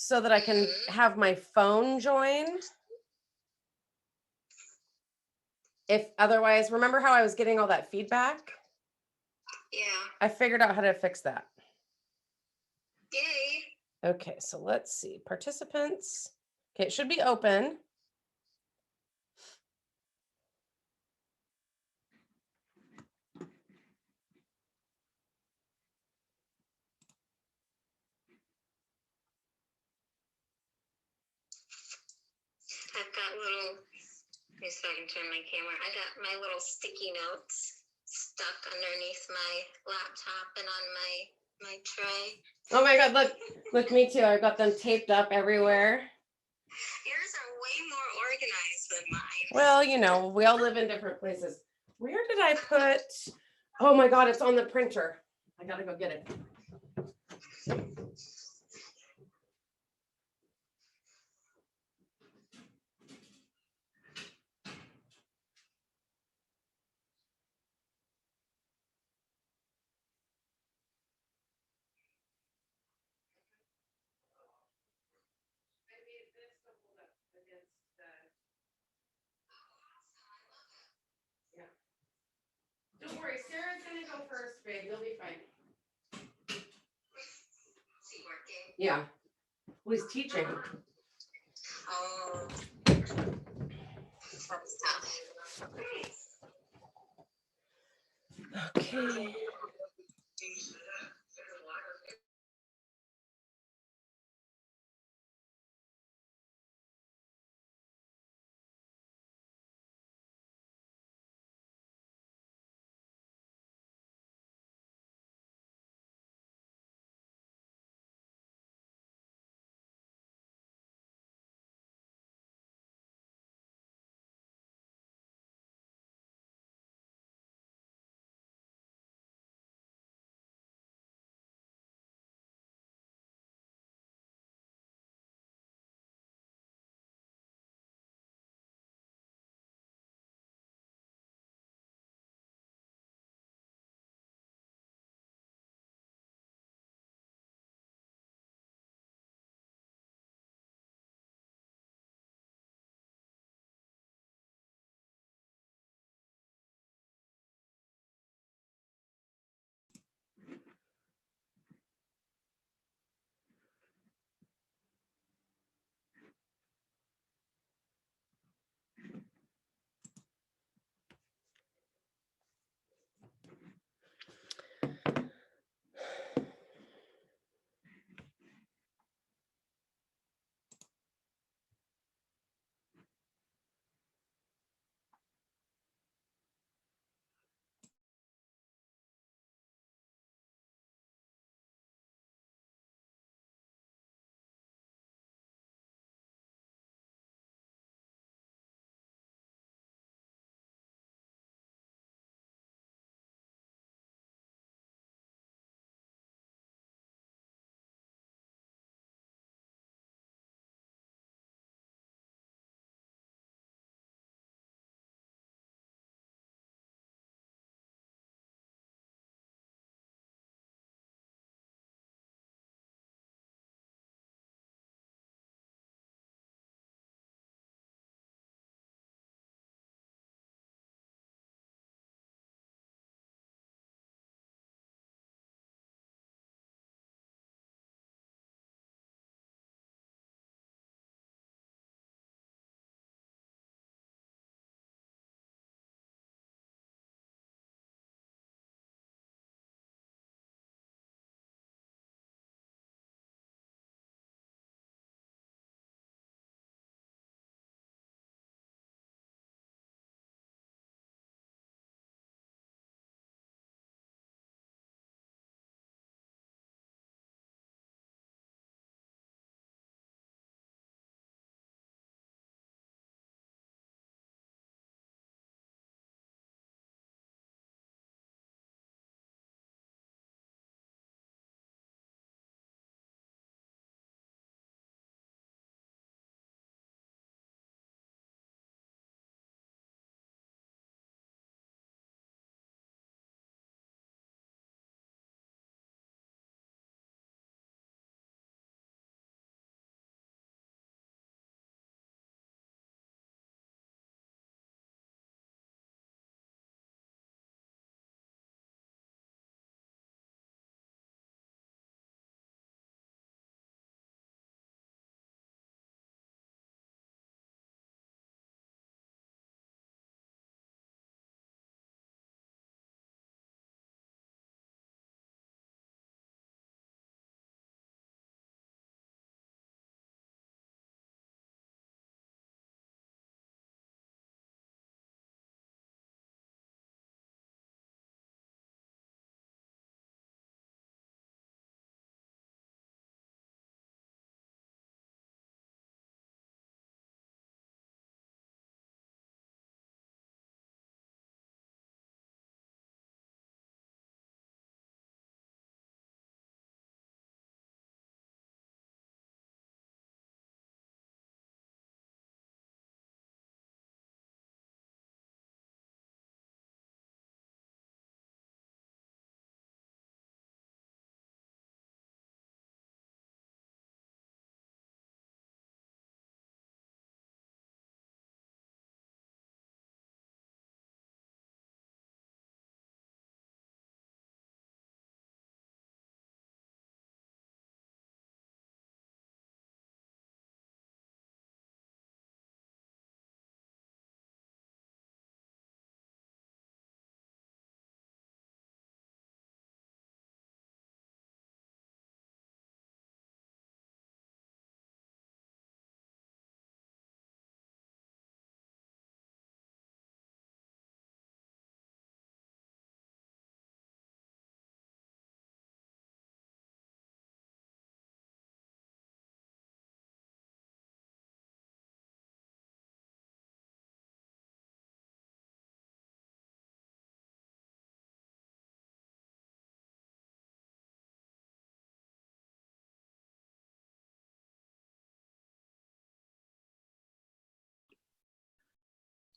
so that I can Mhm. have my phone join. If otherwise, remember how I was getting all that feedback? Yeah. I figured out how to fix that. Yay. Okay, so let's see. Participants. Okay, it should be open. I've got little, let me see if I can turn my camera. I got my little sticky notes stuck underneath my laptop and on my tray. Oh my God, look, me too. I got them taped up everywhere. Yours are way more organized than mine. Well, we all live in different places. Where did I put? Oh my God, it's on the printer. I gotta go get it. Don't worry, Sarah's gonna go first, babe. You'll be fine. Is he working? Yeah. Well, he's teaching. Oh, that's tough. Okay.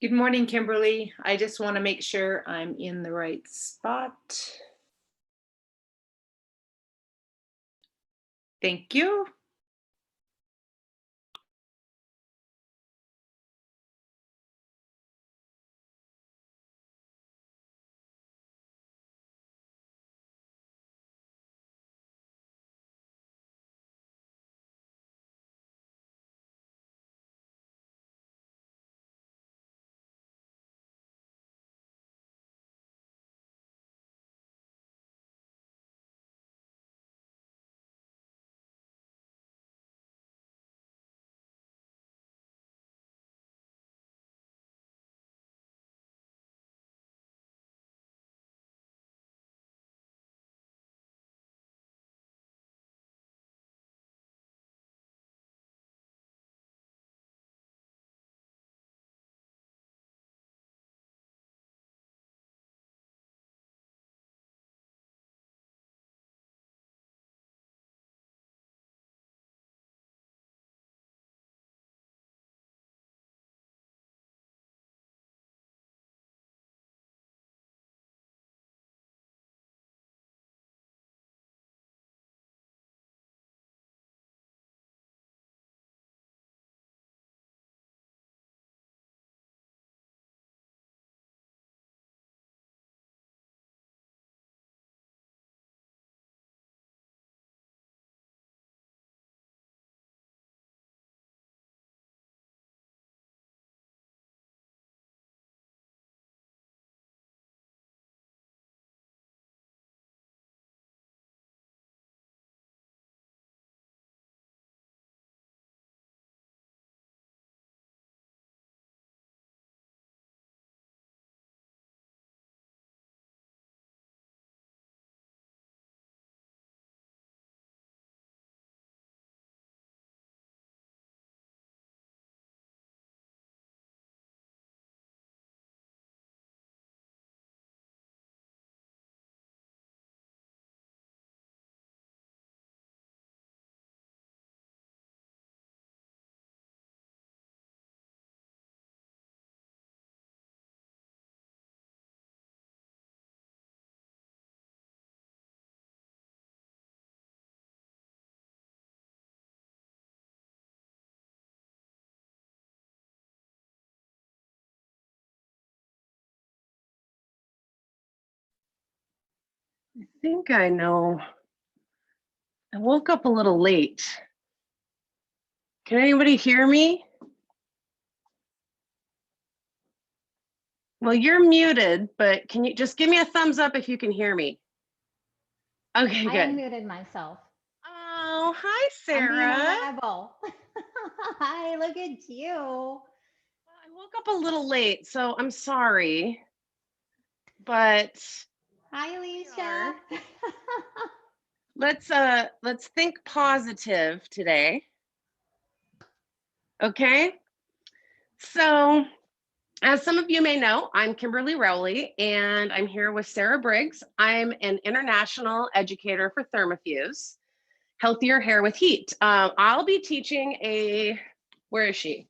Good morning, Kimberly. I just want to make sure I'm in the right spot. Thank you. I think I know. I woke up a little late. Can anybody hear me? Well, you're muted, but can you just give me a thumbs up if you can hear me? Okay, I good. unmuted myself. Oh, hi, I'm Sarah. being a rebel. Hi, look at you. I woke up a little late, so I'm sorry. But Hi, Alicia. let's think positive today. Okay? So, as some of you may know, I'm Kimberly Rowley, and I'm here with Sarah Briggs. I'm an international educator for Thermafuse, Healthier Hair with Heat. I'll be teaching where is she?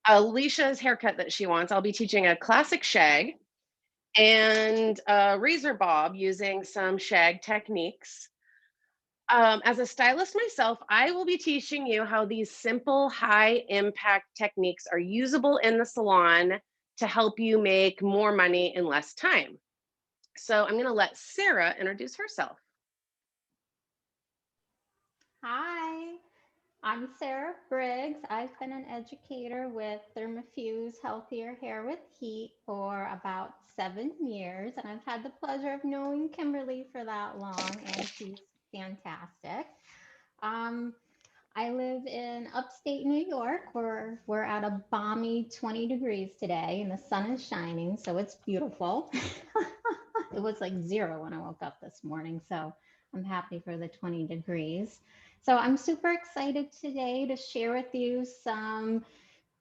Alicia's haircut that she wants. I'll be teaching a classic shag and a razor bob using some shag techniques. As a stylist myself, I will be teaching you how these simple, high impact techniques are usable in the salon to help you make more money in less time. So I'm going to let Sarah introduce herself. Hi, I'm Sarah Briggs. I've been an educator with Thermafuse Healthier Hair with Heat for about 7 years, and I've had the pleasure of knowing Kimberly for that long, and she's fantastic. I live in upstate New York. We're at a balmy 20 degrees today, and the sun is shining, so it's beautiful. It was like 0 when I woke up this morning, so I'm happy for the 20 degrees. So I'm super excited today to share with you some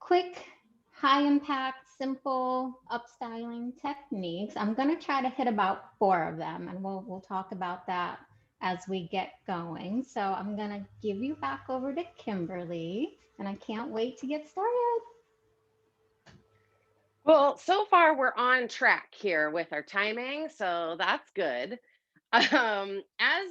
quick, high impact, simple upstyling techniques. I'm going to try to hit about 4 of them, and we'll talk about that as we get going. So I'm going to give you back over to Kimberly, and I can't wait to get started. Well, so far we're on track here with our timing, so that's good. As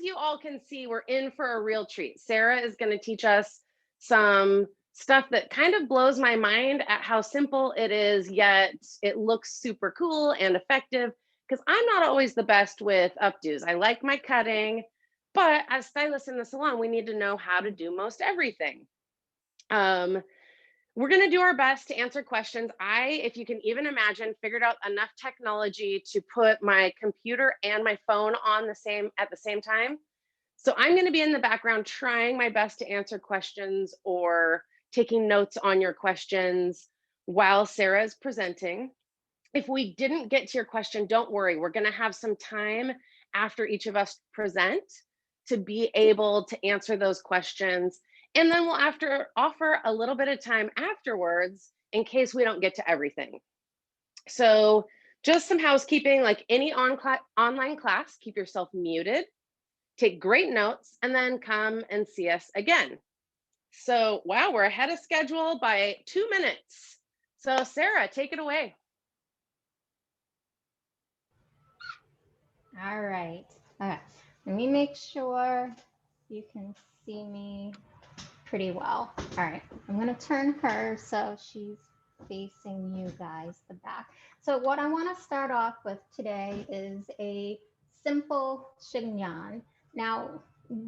you all can see, we're in for a real treat. Sarah is going to teach us some stuff that kind of blows my mind at how simple it is, yet it looks super cool and effective. Because I'm not always the best with updos. I like my cutting, but as stylists in the salon, we need to know how to do most everything. Um, we're going to do our best to answer questions. If you can even imagine, figured out enough technology to put my computer and my phone on at the same time. So I'm going to be in the background trying my best to answer questions or taking notes on your questions while Sarah is presenting. If we didn't get to your question, don't worry. We're going to have some time after each of us present to be able to answer those questions. And then we'll offer a little bit of time afterwards in case we don't get to everything. So just some housekeeping, like any online class, keep yourself muted, take great notes, and then come and see us again. So, wow, we're ahead of schedule by 2 minutes. So Sarah, take it away. All right. Okay. Let me make sure you can see me pretty well. All right. I'm going to turn her so she's facing you guys, the back. So what I want to start off with today is a simple chignon. Now,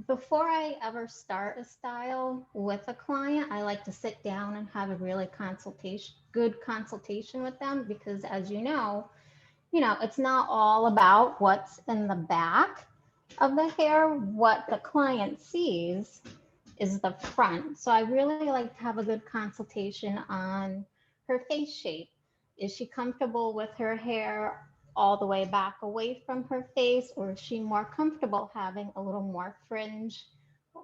before I ever start a style with a client, I like to sit down and have a really good consultation with them, because as you know, it's not all about what's in the back of the hair. What the client sees is the front. So I really like to have a good consultation on her face shape. Is she comfortable with her hair all the way back away from her face, or is she more comfortable having a little more fringe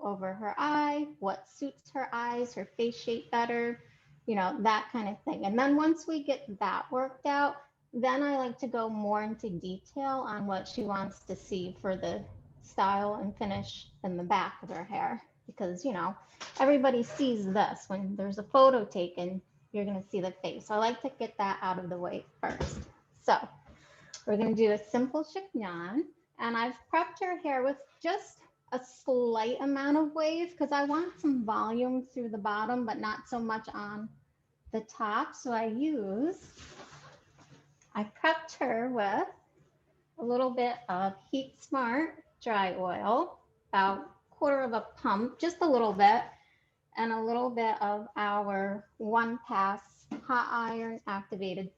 over her eye? What suits her eyes, her face shape better? That kind of thing. And then once we get that worked out, then I like to go more into detail on what she wants to see for the style and finish in the back of her hair. Because, everybody sees this. When there's a photo taken, you're going to see the face. So I like to get that out of the way first. So we're going to do a simple chignon. And I've prepped her hair with just a slight amount of wave because I want some volume through the bottom, but not so much on the top. So I prepped her with a little bit of Heat Smart dry oil, about 1/4 of a pump, just a little bit, and a little bit of our 1-pass hot iron activated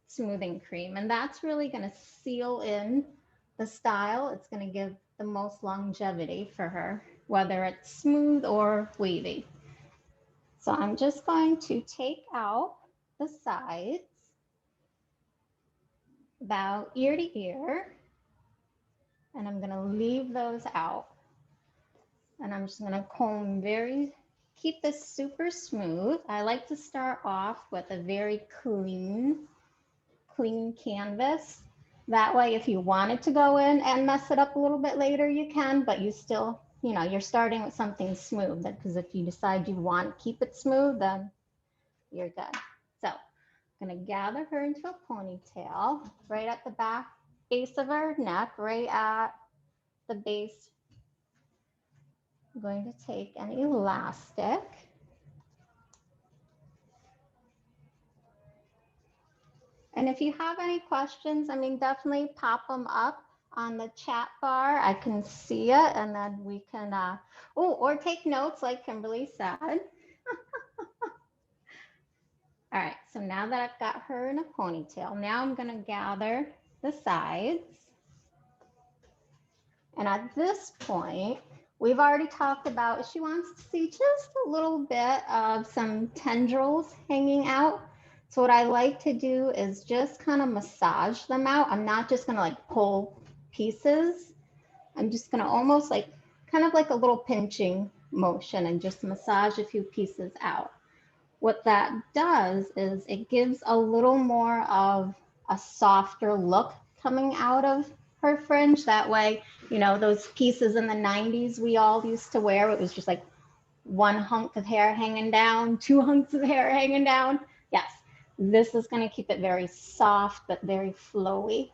smoothing cream. And that's really going to seal in the style. It's going to give the most longevity for her, whether it's smooth or wavy. So I'm just going to take out the sides about ear to ear, and I'm going to leave those out. And I'm just going to comb keep this super smooth. I like to start off with a very clean canvas. That way, if you wanted to go in and mess it up a little bit later, you can, but you still, you're starting with something smooth, because if you decide you want to keep it smooth, then you're good. So I'm going to gather her into a ponytail right at the base of her neck, right at the base. I'm going to take an elastic. And if you have any questions, definitely pop them up on the chat bar. I can see it, and then we can, or take notes like Kimberly said. All right, so now that I've got her in a ponytail, now I'm going to gather the sides. And at this point, we've already talked about she wants to see just a little bit of some tendrils hanging out. So what I like to do is just kind of massage them out. I'm not just going to like pull pieces. I'm just going to almost kind of like a little pinching motion and just massage a few pieces out. What that does is it gives a little more of a softer look coming out of her fringe. That way, those pieces in the 90s we all used to wear, it was just like one hunk of hair hanging down, 2 hunks of hair hanging down. Yes, This is going to keep it very soft, but very flowy.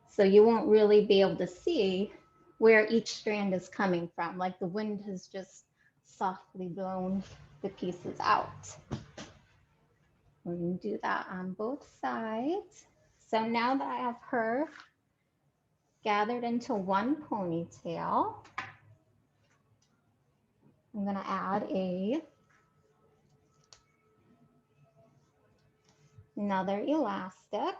So you won't really be able to see where each strand is coming from. Like the wind has just softly blown the pieces out. We're going to do that on both sides. So now that I have her gathered into one ponytail, I'm going to add another elastic.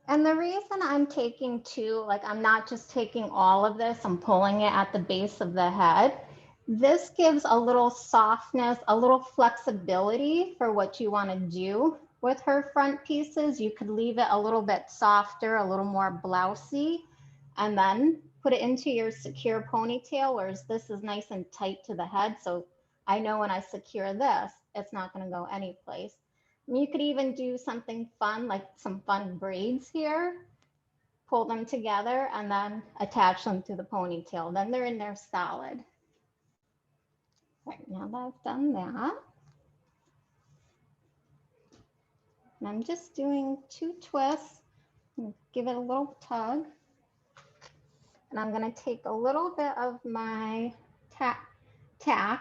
And the reason I'm taking two, like I'm not just taking all of this, I'm pulling it at the base of the head. This gives a little softness, a little flexibility for what you want to do with her front pieces. You could leave it a little bit softer, a little more blousy, and then put it into your secure ponytail, whereas this is nice and tight to the head. So I know when I secure this, it's not going to go anyplace. You could even do something fun, like some fun braids here, pull them together and then attach them to the ponytail. Then they're in there solid. Right, now that I've done that, and I'm just doing 2 twists, give it a little tug. And I'm going to take a little bit of my tack,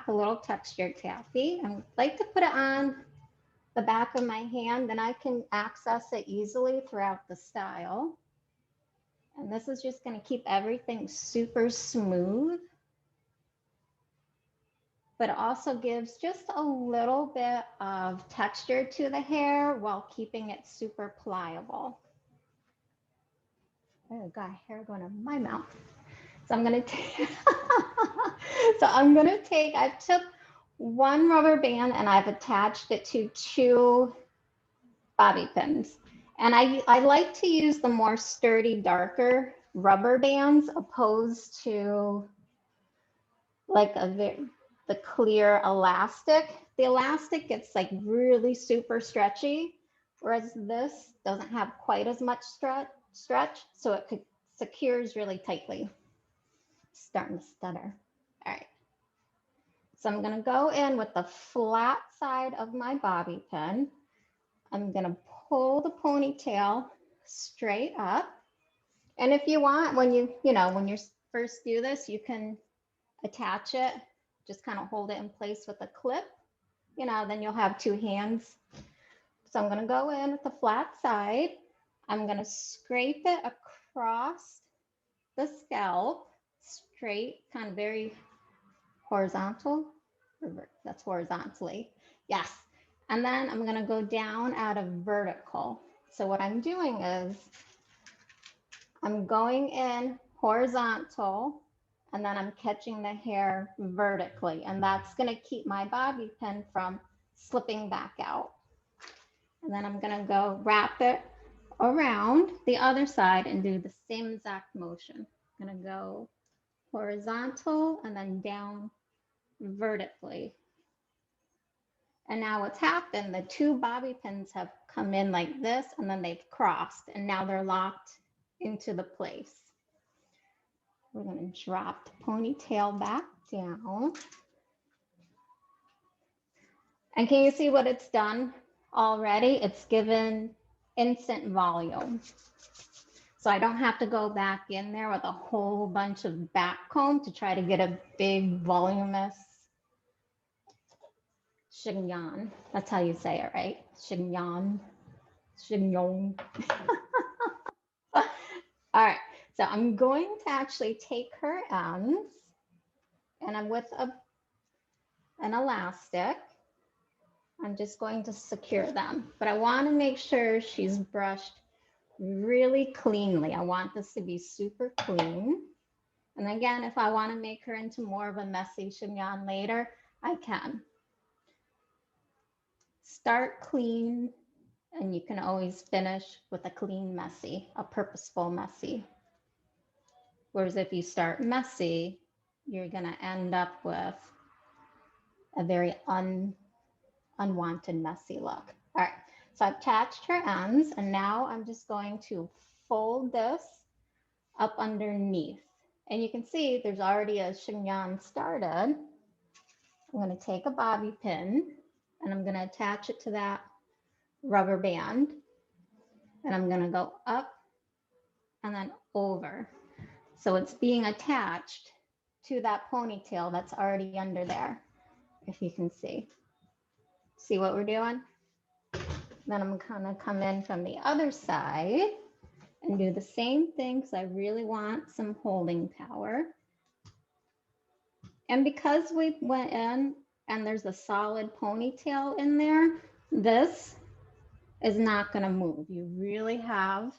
a little textured taffy. I like to put it on the back of my hand, then I can access it easily throughout the style. And this is just going to keep everything super smooth, but it also gives just a little bit of texture to the hair while keeping it super pliable. Oh, got hair going in my mouth. So I'm going to take, I took 1 rubber band and I've attached it to 2 bobby pins. And I like to use the more sturdy, darker rubber bands opposed to like the clear elastic. The elastic gets like really super stretchy, whereas this doesn't have quite as much stretch, so it secures really tightly. Starting to stutter. All right. So I'm going to go in with the flat side of my bobby pin. I'm going to pull the ponytail straight up. And if you want, when you first do this, you can attach it, just kind of hold it in place with a clip, then you'll have 2 hands. So I'm going to go in with the flat side. I'm going to scrape it across the scalp, straight, kind of very horizontal. That's horizontally. Yes. And then I'm going to go down at a vertical. So what I'm doing is I'm going in horizontal and then I'm catching the hair vertically. And that's going to keep my bobby pin from slipping back out. And then I'm going to go wrap it around the other side and do the same exact motion. I'm going to go horizontal and then down vertically. And now what's happened, the 2 bobby pins have come in like this and then they've crossed and now they're locked into the place. We're going to drop the ponytail back down. And can you see what it's done already? It's given instant volume. So I don't have to go back in there with a whole bunch of back comb to try to get a big voluminous chignon. That's how you say it, right? Chignon. Chignon. All right. So I'm going to actually take her ends and I'm with an elastic. I'm just going to secure them, but I want to make sure she's brushed really cleanly. I want this to be super clean. And again, if I want to make her into more of a messy chignon later, I can. Start clean, and you can always finish with a clean messy, a purposeful messy. Whereas if you start messy, you're going to end up with a very unwanted messy look. All right, so I've attached her ends, and now I'm just going to fold this up underneath. And you can see there's already a chignon started. I'm going to take a bobby pin and I'm going to attach it to that rubber band. And I'm going to go up and then over. So it's being attached to that ponytail that's already under there, if you can see. See what we're doing? Then I'm going to come in from the other side and do the same thing because I really want some holding power. And because we went in and there's a solid ponytail in there, this is not going to move. You really have,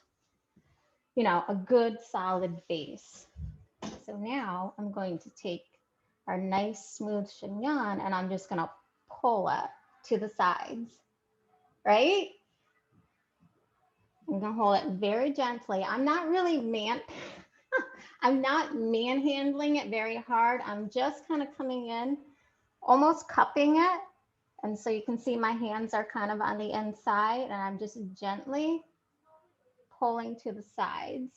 you know, a good solid base. So now I'm going to take our nice smooth chignon and I'm just going to pull it to the sides, right? I'm going to hold it very gently. I'm not manhandling it very hard. I'm just kind of coming in, almost cupping it. And so you can see my hands are kind of on the inside and I'm just gently pulling to the sides.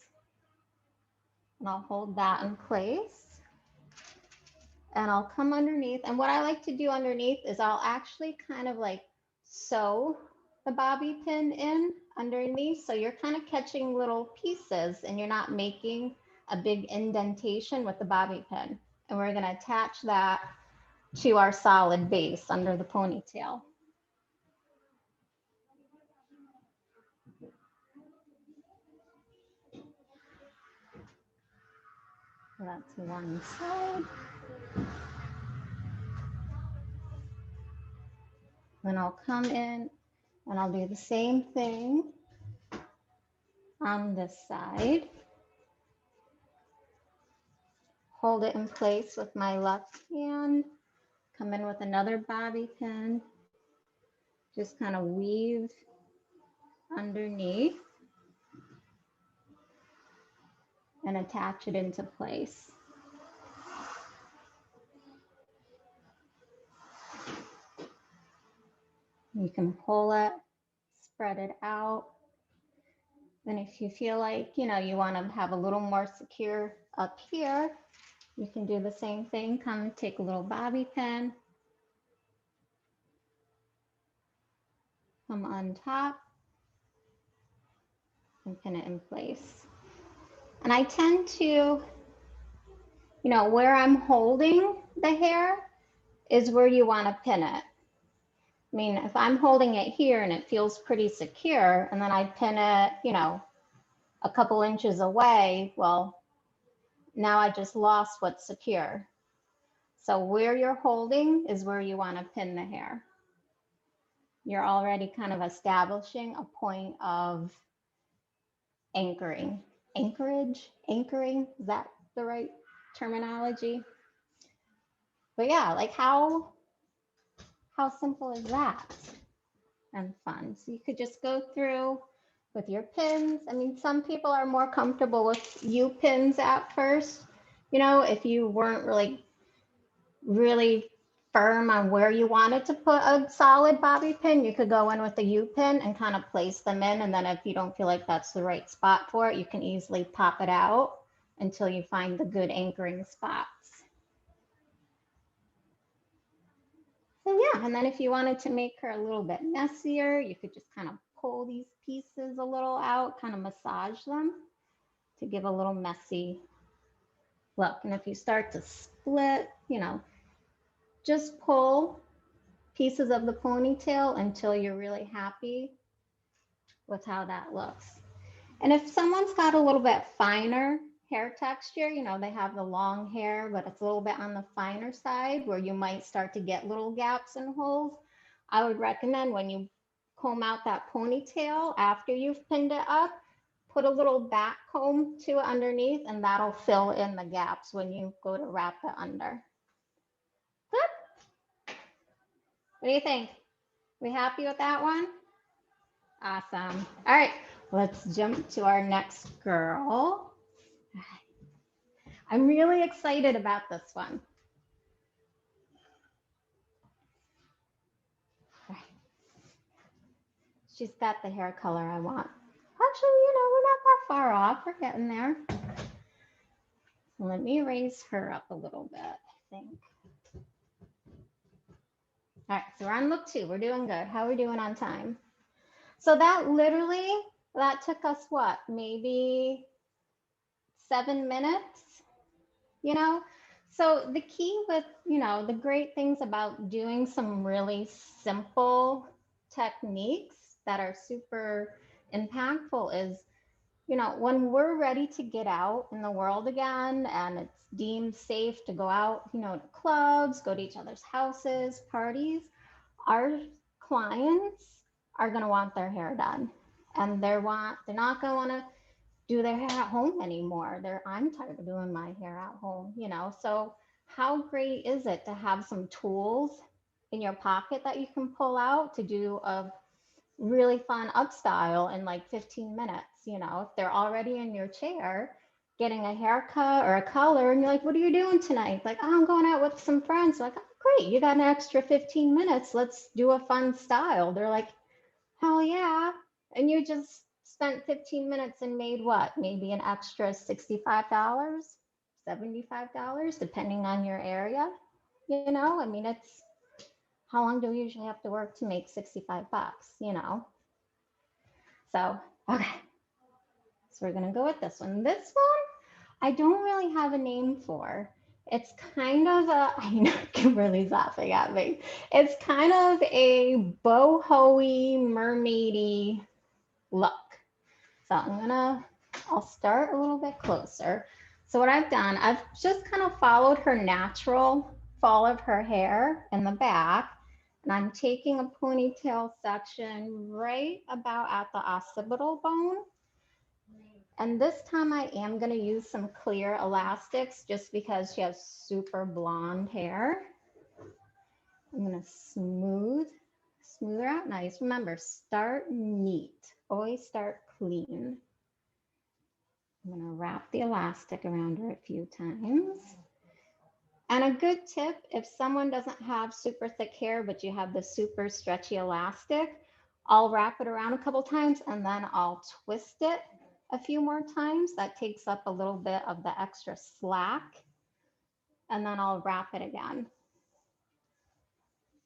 And I'll hold that in place. And I'll come underneath. And what I like to do underneath is I'll actually kind of like sew the bobby pin in underneath. So you're kind of catching little pieces and you're not making a big indentation with the bobby pin. And we're going to attach that to our solid base under the ponytail. So that's one side. Then I'll come in and I'll do the same thing on this side. Hold it in place with my left hand. Come in with another bobby pin. Just kind of weave underneath and attach it into place. You can pull it, spread it out. And if you feel like, you know, you want to have a little more secure up here, you can do the same thing. Come take a little bobby pin, come on top and pin it in place. And I tend to, you know, where I'm holding the hair is where you want to pin it. I mean, if I'm holding it here and it feels pretty secure and then I pin it, you know, a couple inches away, well, now I just lost what's secure. So where you're holding is where you want to pin the hair. You're already kind of establishing a point of anchoring. Anchoring, is that the right terminology? But yeah, like how simple is that? And fun. So you could just go through with your pins. I mean, some people are more comfortable with U-pins at first. You know, if you weren't really firm on where you wanted to put a solid bobby pin, you could go in with the U-pin and kind of place them in. And then if you don't feel like that's the right spot for it, you can easily pop it out until you find the good anchoring spots. So yeah, and then if you wanted to make her a little bit messier, you could just kind of pull these pieces a little out, kind of massage them to give a little messy look. And if you start to split, you know, just pull pieces of the ponytail until you're really happy with how that looks. And if someone's got a little bit finer hair texture, you know, they have the long hair, but it's a little bit on the finer side where you might start to get little gaps and holes, I would recommend when you comb out that ponytail after you've pinned it up, put a little back comb to it underneath and that'll fill in the gaps when you go to wrap it under. Good. What do you think? We happy with that one? Awesome. All right, let's jump to our next girl. I'm really excited about this one. She's got the hair color I want. Actually, you know, we're not that far off. We're getting there. Let me raise her up a little bit, I think. All right, so we're on look 2. We're doing good. How are we doing on time? So that literally, that took us what, maybe 7 minutes, you know? So the key with, the great things about doing some really simple techniques that are super impactful is, when we're ready to get out in the world again and it's deemed safe to go out, to clubs, go to each other's houses, parties, our clients are going to want their hair done, and they're not going to want to do their hair at home anymore. I'm tired of doing my hair at home, So how great is it to have some tools in your pocket that you can pull out to do a really fun up style in like 15 minutes, if they're already in your chair getting a haircut or a color and you're like, what are you doing tonight? Like, oh, I'm going out with some friends. Like, oh, great, you got an extra 15 minutes. Let's do a fun style. They're like, hell yeah. And you just spent 15 minutes and made what? Maybe an extra $65, $75, depending on your area. I mean, it's, how long do we usually have to work to make 65 bucks, So, okay. So we're going to go with this one. This one, I don't really have a name for. It's kind of I know Kimberly's laughing at me. It's kind of a boho-y, mermaidy look. So I'll start a little bit closer. So what I've done, I've just kind of followed her natural fall of her hair in the back. And I'm taking a ponytail section right about at the occipital bone. And this time I am going to use some clear elastics just because she has super blonde hair. I'm going to smooth her out nice. Remember, start neat. Always start clean. I'm going to wrap the elastic around her a few times. And a good tip, if someone doesn't have super thick hair, but you have the super stretchy elastic, I'll wrap it around a couple times and then I'll twist it a few more times. That takes up a little bit of the extra slack. And then I'll wrap it again.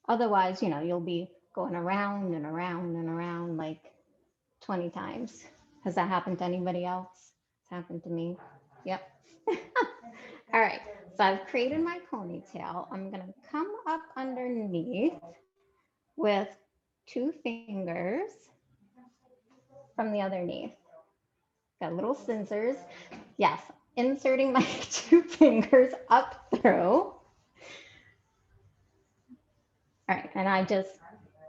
Otherwise, you'll be going around and around and around like 20 times. Has that happened to anybody else? It's happened to me. Yep. All right. So I've created my ponytail. I'm going to come up underneath with 2 fingers from the otherneath. Got little scissors. Yes, inserting my 2 fingers up through. All right, and I just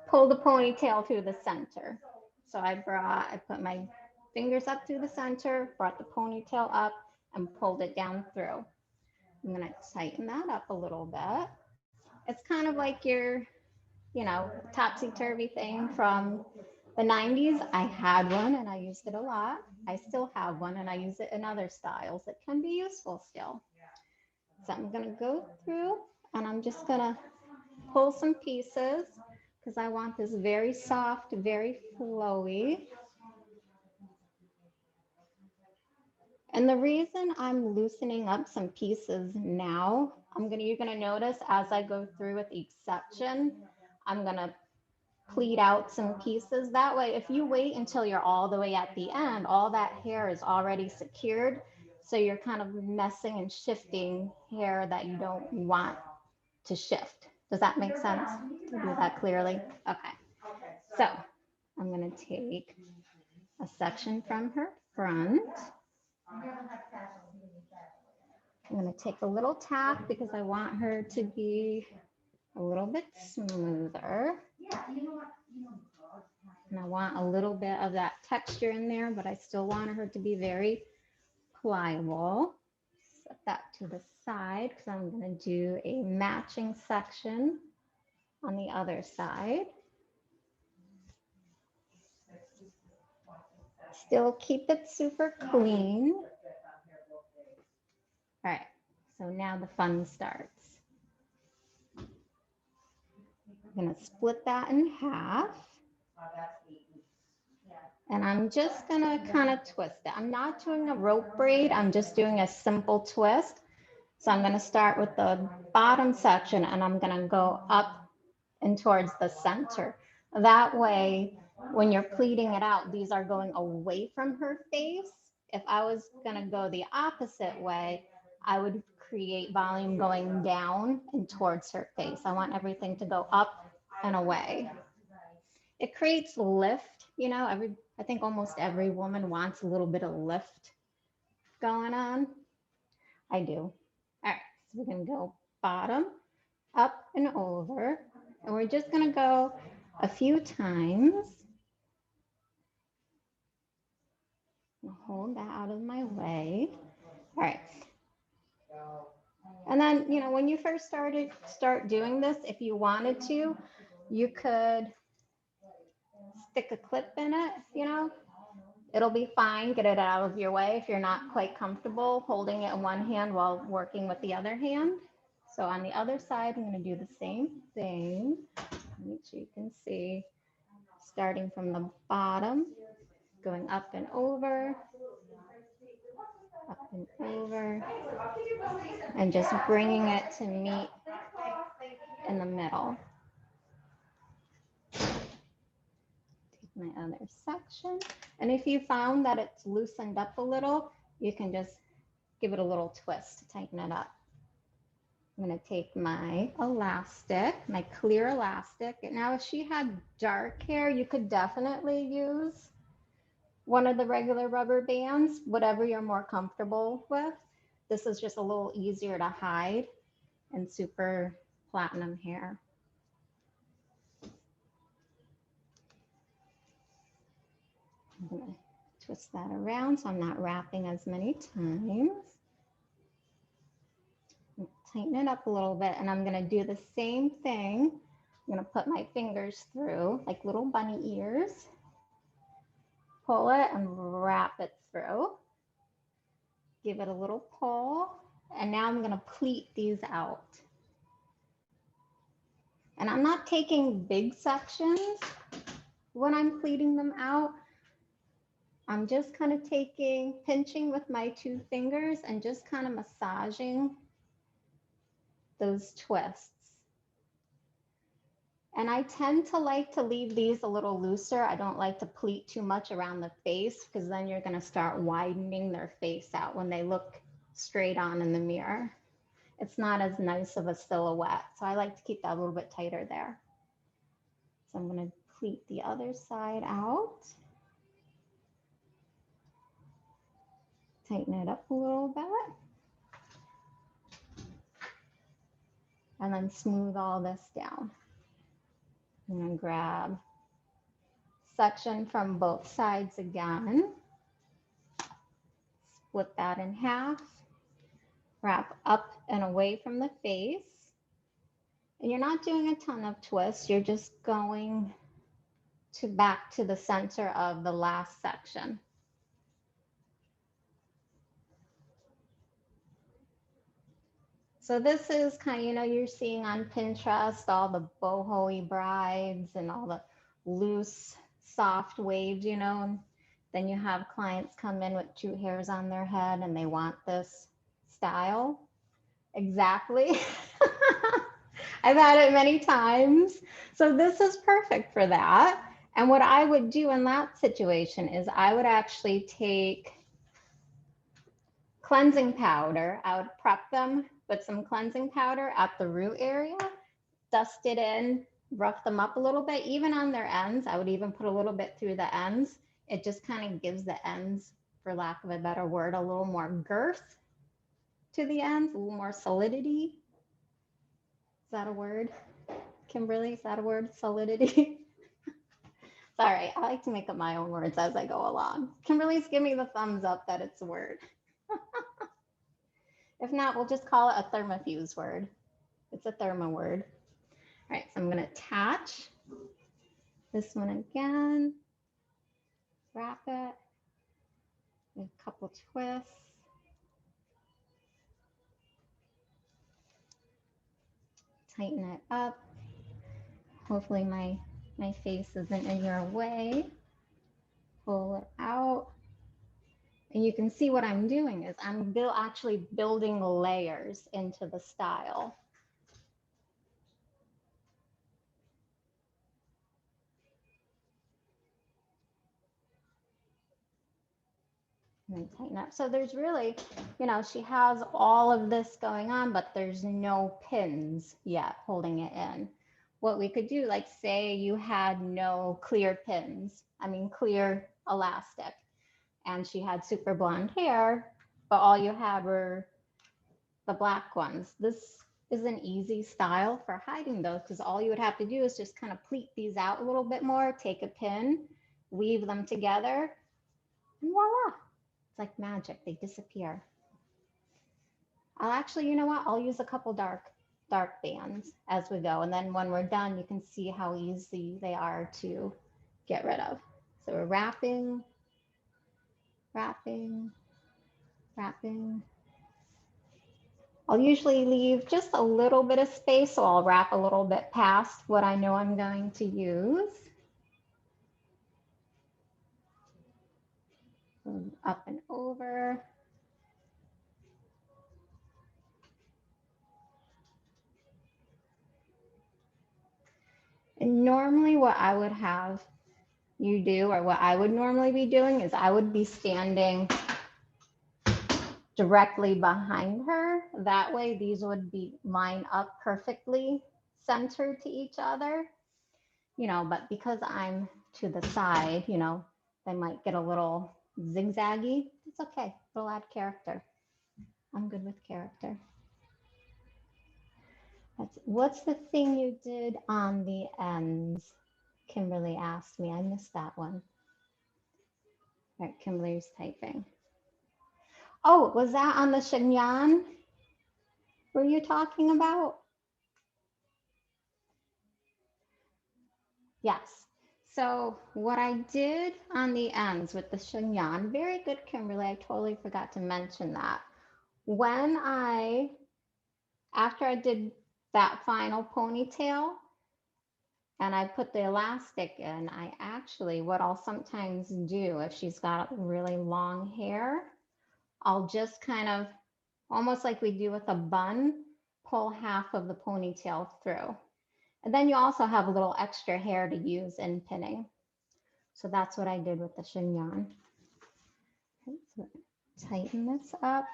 pull the ponytail through the center. So I put my fingers up through the center, brought the ponytail up, and pulled it down through. I'm going to tighten that up a little bit. It's kind of like your, topsy-turvy thing from the 90s. I had one and I used it a lot. I still have one and I use it in other styles. It can be useful still. So I'm going to go through and I'm just going to pull some pieces because I want this very soft, very flowy. And the reason I'm loosening up some pieces now, you're gonna notice as I go through with each section, I'm gonna pleat out some pieces. That way, if you wait until you're all the way at the end, all that hair is already secured. So you're kind of messing and shifting hair that you don't want to shift. Does that make sense? To do that clearly? Okay. So I'm gonna take a section from her front. I'm going to take a little tap because I want her to be a little bit smoother. And I want a little bit of that texture in there, but I still want her to be very pliable. Set that to the side because I'm going to do a matching section on the other side. Still keep it super clean. All right, so now the fun starts. I'm gonna split that in half. And I'm just gonna kind of twist it. I'm not doing a rope braid, I'm just doing a simple twist. So I'm gonna start with the bottom section and I'm gonna go up and towards the center. That way, when you're pleating it out, these are going away from her face. If I was gonna go the opposite way, I would create volume going down and towards her face. I want everything to go up and away. It creates lift, you know, I think almost every woman wants a little bit of lift going on. I do. All right, so we're gonna go bottom, up and over. And we're just gonna go a few times. Hold that out of my way. All right. And then, you know, when you first start doing this, if you wanted to, you could stick a clip in it, you know, it'll be fine. Get it out of your way if you're not quite comfortable holding it in one hand while working with the other hand. So on the other side, I'm going to do the same thing. Make sure you can see, starting from the bottom, going up and over, and just bringing it to meet in the middle. Take my other section. And if you found that it's loosened up a little, you can just give it a little twist to tighten it up. I'm going to take my elastic, my clear elastic. Now, if she had dark hair, you could definitely use one of the regular rubber bands, whatever you're more comfortable with. This is just a little easier to hide in super platinum hair. I'm going to twist that around so I'm not wrapping as many times. Tighten it up a little bit, and I'm going to do the same thing. I'm going to put my fingers through like little bunny ears, pull it and wrap it through, give it a little pull, and now I'm going to pleat these out. And I'm not taking big sections when I'm pleating them out. I'm just kind of pinching with my 2 fingers and just kind of massaging those twists. And I tend to like to leave these a little looser. I don't like to pleat too much around the face, because then you're going to start widening their face out when they look straight on in the mirror. It's not as nice of a silhouette. So I like to keep that a little bit tighter there. So I'm going to pleat the other side out. Tighten it up a little bit. And then smooth all this down. I'm going to grab section from both sides again. Split that in half. Wrap up and away from the face. And you're not doing a ton of twists. You're just going back to the center of the last section. So this is kind of, you know, you're seeing on Pinterest all the boho brides and all the loose, soft waves, you know. And then you have clients come in with 2 hairs on their head and they want this style. Exactly. I've had it many times. So this is perfect for that. And what I would do in that situation is I would actually take cleansing powder. I would prep them with some cleansing powder at the root area, dust it in, rough them up a little bit, even on their ends. I would even put a little bit through the ends. It just kind of gives the ends, for lack of a better word, a little more girth to the ends, a little more solidity. Is that a word? Kimberly, is that a word? Solidity? Sorry, I like to make up my own words as I go along. Kimberly's give me the thumbs up that it's a word. If not, we'll just call it a thermofuse word. It's a thermo word. All right, so I'm going to attach this one again, wrap it, a couple twists. Tighten it up. Hopefully my face isn't in your way. Pull it out. And you can see what I'm doing is I'm actually building layers into the style. And then tighten up. So there's really, you know, she has all of this going on, but there's no pins yet holding it in. What we could do, like say you had no clear pins, I mean clear elastic, and she had super blonde hair, but all you had were the black ones. This is an easy style for hiding those, because all you would have to do is just kind of pleat these out a little bit more, take a pin, weave them together, and voila. It's like magic, they disappear. I'll actually, you know what? I'll use a couple dark bands as we go. And then when we're done, you can see how easy they are to get rid of. So we're wrapping, wrapping, wrapping. I'll usually leave just a little bit of space, so I'll wrap a little bit past what I know I'm going to use. Up and over. And normally what I would have you do, or what I would normally be doing, is I would be standing directly behind her. That way these would be lined up perfectly centered to each other, you know, but because I'm to the side, you know, they might get a little zigzaggy. It's okay, it'll add character. I'm good with character. What's the thing you did on the ends? Kimberly asked me. I missed that one. All right, Kimberly's typing. Oh, was that on the chignon? Were you talking about? Yes. So what I did on the ends with the chignon, very good, Kimberly. I totally forgot to mention that. After I did that final ponytail and I put the elastic in, I actually, what I'll sometimes do if she's got really long hair, I'll just kind of, almost like we do with a bun, pull half of the ponytail through. And then you also have a little extra hair to use in pinning. So that's what I did with the chignon. Okay, so tighten this up,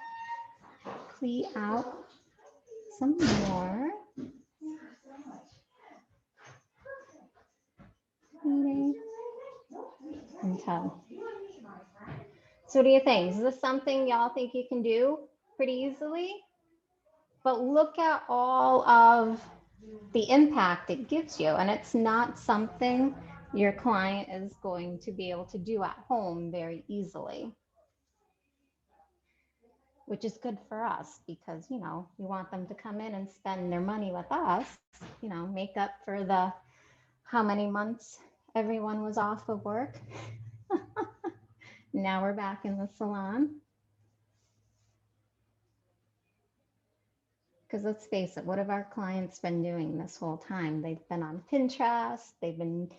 pleat out some more. Pleating and tug. So what do you think? Is this something y'all think you can do pretty easily? But look at all of the impact it gives you. And it's not something your client is going to be able to do at home very easily, which is good for us because, you know, we want them to come in and spend their money with us, you know, make up for the how many months everyone was off of work. Now we're back in the salon. Because let's face it, what have our clients been doing this whole time? They've been on Pinterest, they've been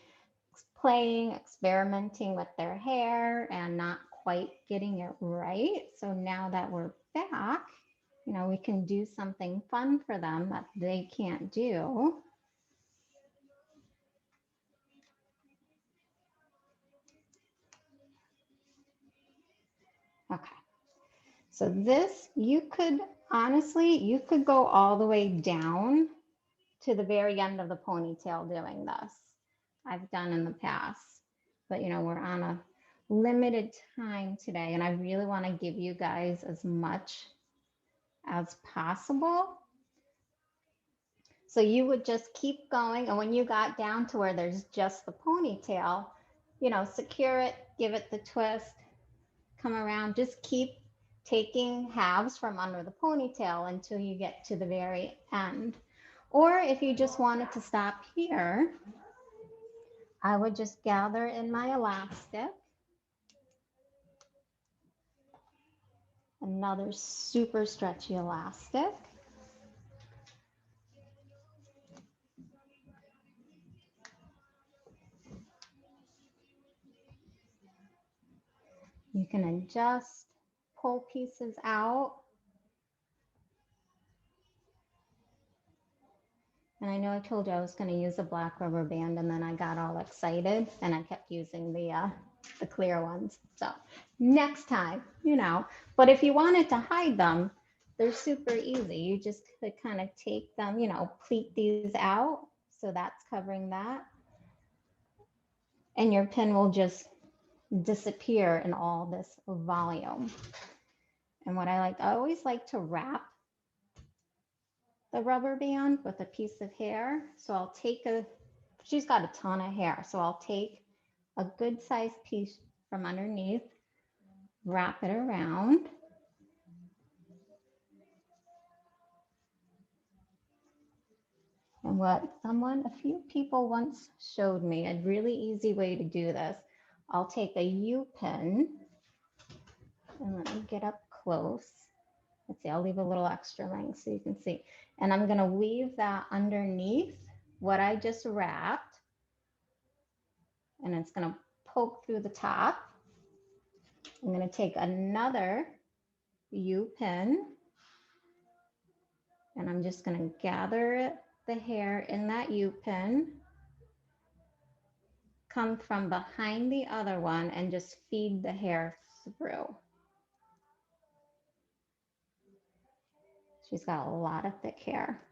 playing, experimenting with their hair and not quite getting it right. So now that we're back, you know, we can do something fun for them that they can't do. Okay. So this, you could, honestly, you could go all the way down to the very end of the ponytail doing this. I've done in the past, but you know, we're on a limited time today and I really want to give you guys as much as possible. So you would just keep going, and when you got down to where there's just the ponytail, you know, secure it, give it the twist, come around, just keep taking halves from under the ponytail until you get to the very end. Or if you just wanted to stop here, I would just gather in my elastic. Another super stretchy elastic. You can adjust, pull pieces out. And I know I told you I was going to use a black rubber band and then I got all excited and I kept using the the clear ones. So next time, but if you wanted to hide them, they're super easy. You just could kind of take them, pleat these out. So that's covering that. And your pin will just disappear in all this volume. And what I always like to wrap the rubber band with a piece of hair. So I'll take she's got a ton of hair. So I'll take a good sized piece from underneath, wrap it around. And a few people once showed me a really easy way to do this. I'll take a U-pin and let me get up close. Let's see, I'll leave a little extra length so you can see. And I'm gonna weave that underneath what I just wrapped. And it's gonna poke through the top. I'm gonna take another U-pin and I'm just gonna gather the hair in that U-pin, come from behind the other one and just feed the hair through. She's got a lot of thick hair.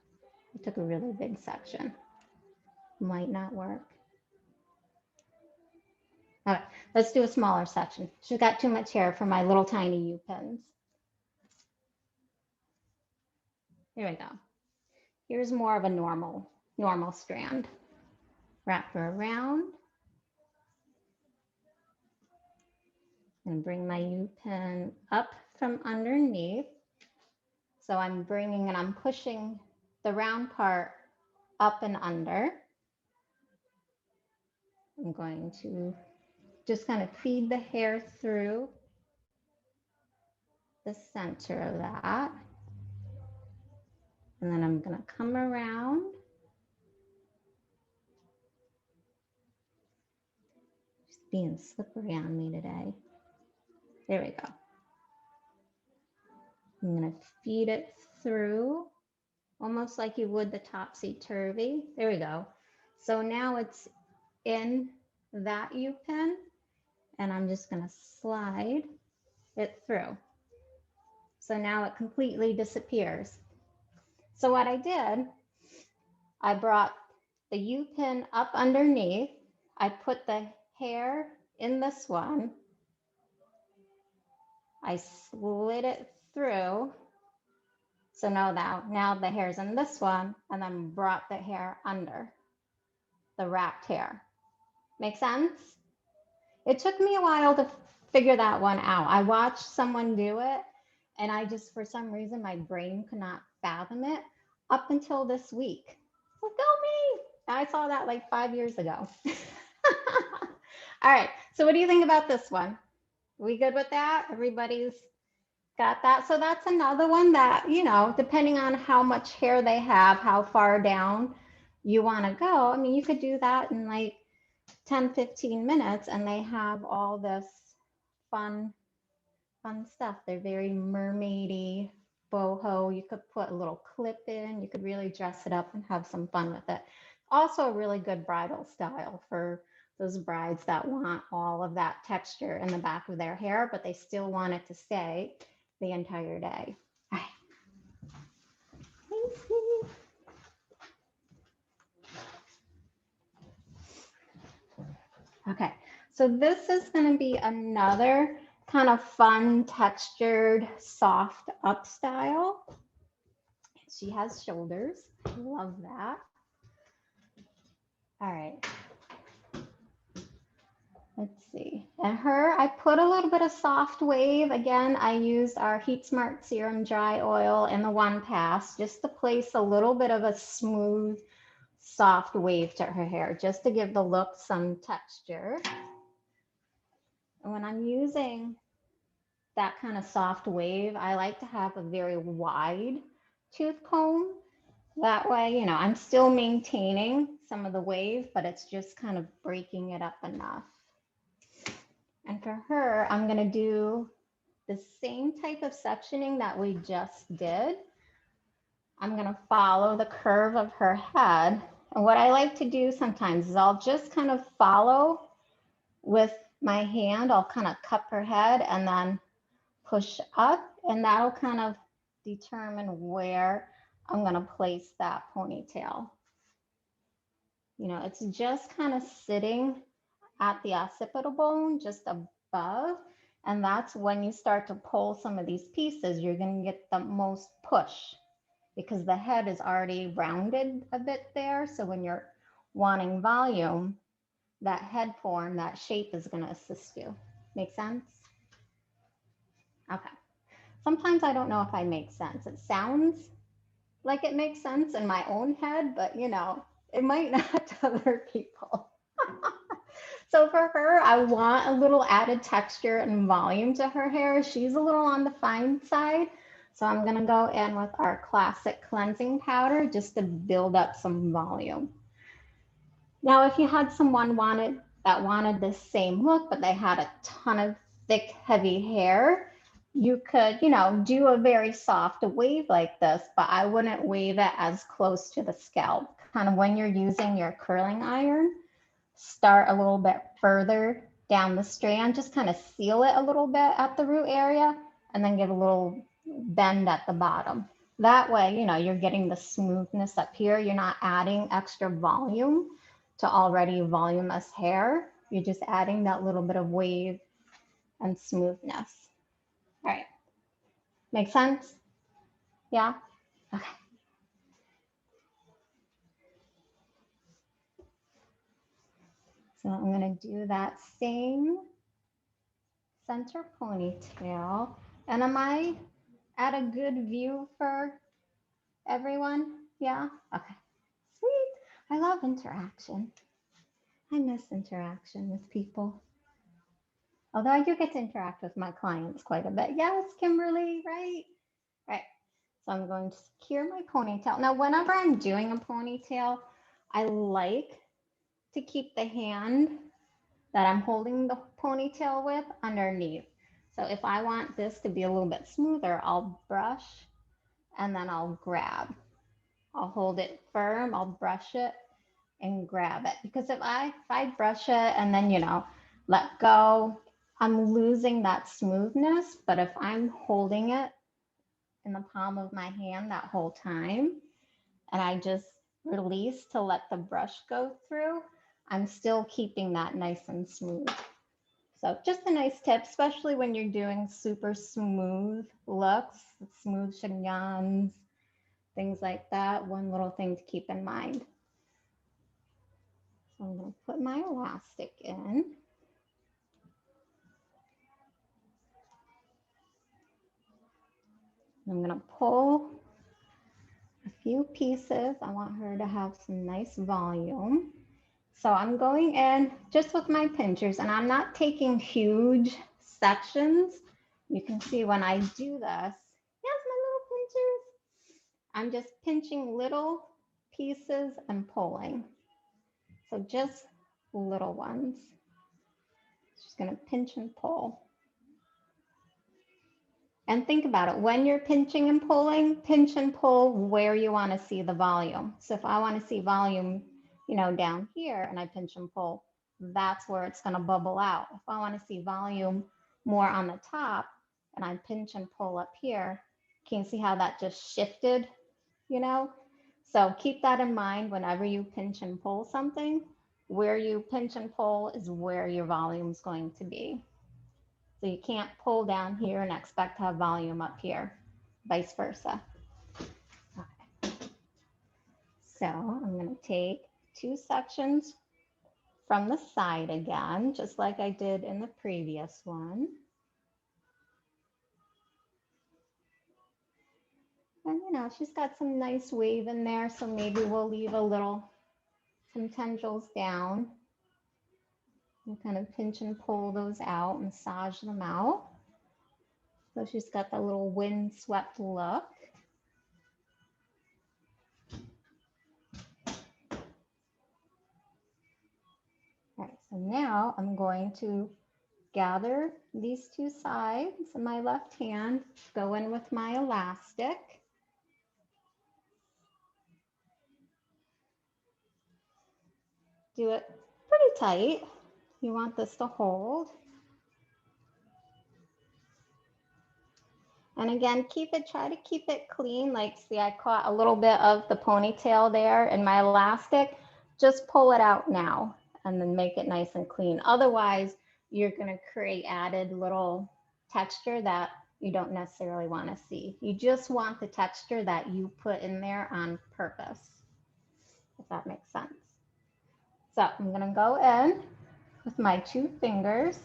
I took a really big section. Might not work. All right, let's do a smaller section. She's got too much hair for my little tiny U-pins. Here we go. Here's more of a normal strand. Wrap her around. And bring my U-pin up from underneath. So I'm bringing and I'm pushing the round part up and under. I'm going to just kind of feed the hair through the center of that. And then I'm going to come around. Just being slippery on me today. There we go. I'm going to feed it through almost like you would the topsy-turvy. There we go. So now it's in that U-pin and I'm just going to slide it through. So now it completely disappears. So what I did, I brought the U-pin up underneath. I put the hair in this one. I slid it through. So now the hair's in this one and then brought the hair under the wrapped hair. Make sense? It took me a while to figure that one out. I watched someone do it and I just, for some reason, my brain could not fathom it up until this week. So go me. I saw that like 5 years ago. All right. So what do you think about this one? We good with that? Everybody's got that? So that's another one that, depending on how much hair they have, how far down you want to go. I mean, you could do that in like 10, 15 minutes and they have all this fun stuff. They're very mermaidy, boho. You could put a little clip in. You could really dress it up and have some fun with it. Also a really good bridal style for those brides that want all of that texture in the back of their hair, but they still want it to stay the entire day. All right. Okay, so this is going to be another kind of fun, textured, soft up style. She has shoulders. Love that. All right. Let's see. And her, I put a little bit of soft wave. Again, I used our Heat Smart Serum Dry Oil in the one pass just to place a little bit of a smooth, soft wave to her hair, just to give the look some texture. And when I'm using that kind of soft wave, I like to have a very wide tooth comb. That way, I'm still maintaining some of the wave, but it's just kind of breaking it up enough. And for her, I'm going to do the same type of sectioning that we just did. I'm going to follow the curve of her head. And what I like to do sometimes is I'll just kind of follow with my hand, I'll kind of cup her head and then push up, and that'll kind of determine where I'm going to place that ponytail. You know, it's just kind of sitting at the occipital bone, just above. And that's when you start to pull some of these pieces, you're going to get the most push because the head is already rounded a bit there. So when you're wanting volume, that head form, that shape is going to assist you. Make sense? Okay. Sometimes I don't know if I make sense. It sounds like it makes sense in my own head, but you know, it might not to other people. So for her, I want a little added texture and volume to her hair. She's a little on the fine side. So I'm gonna go in with our classic cleansing powder just to build up some volume. Now, if you had someone that wanted the same look, but they had a ton of thick, heavy hair, you could, you know, do a very soft wave like this, but I wouldn't wave it as close to the scalp. Kind of when you're using your curling iron, start a little bit further down the strand, just kind of seal it a little bit at the root area, and then give a little bend at the bottom. That way, you know, you're getting the smoothness up here. You're not adding extra volume to already voluminous hair. You're just adding that little bit of wave and smoothness. All right, make sense? Yeah, okay. So I'm gonna do that same center ponytail. And am I at a good view for everyone? Yeah, okay, sweet. I love interaction. I miss interaction with people. Although I do get to interact with my clients quite a bit. Yes, Kimberly, right? Right. So I'm going to secure my ponytail. Now, whenever I'm doing a ponytail, I like to keep the hand that I'm holding the ponytail with underneath. So if I want this to be a little bit smoother, I'll brush and then I'll grab. I'll hold it firm, I'll brush it and grab it. Because if I brush it and then, you know, let go, I'm losing that smoothness. But if I'm holding it in the palm of my hand that whole time, and I just release to let the brush go through, I'm still keeping that nice and smooth. So just a nice tip, especially when you're doing super smooth looks, smooth chignons, things like that. One little thing to keep in mind. So I'm going to put my elastic in. I'm going to pull a few pieces. I want her to have some nice volume. So I'm going in just with my pinchers, and I'm not taking huge sections. You can see when I do this, yes, my little pinchers. I'm just pinching little pieces and pulling. So just little ones. Just gonna pinch and pull. And think about it, when you're pinching and pulling, pinch and pull where you want to see the volume. So if I want to see volume, you know, down here and I pinch and pull, that's where it's going to bubble out. If I want to see volume more on the top and I pinch and pull up here, can you see how that just shifted, you know? So keep that in mind whenever you pinch and pull something. Where you pinch and pull is where your volume is going to be. So you can't pull down here and expect to have volume up here, vice versa. Okay. So I'm going to take two sections from the side again, just like I did in the previous one. And you know, she's got some nice wave in there, so maybe we'll leave some tendrils down. And kind of pinch and pull those out, massage them out. So she's got that little windswept look. All right, so now I'm going to gather these two sides in my left hand, go in with my elastic. Do it pretty tight. You want this to hold. And again, try to keep it clean. Like, see, I caught a little bit of the ponytail there in my elastic. Just pull it out now and then make it nice and clean. Otherwise, you're gonna create added little texture that you don't necessarily wanna see. You just want the texture that you put in there on purpose, if that makes sense. So I'm gonna go in with my 2 fingers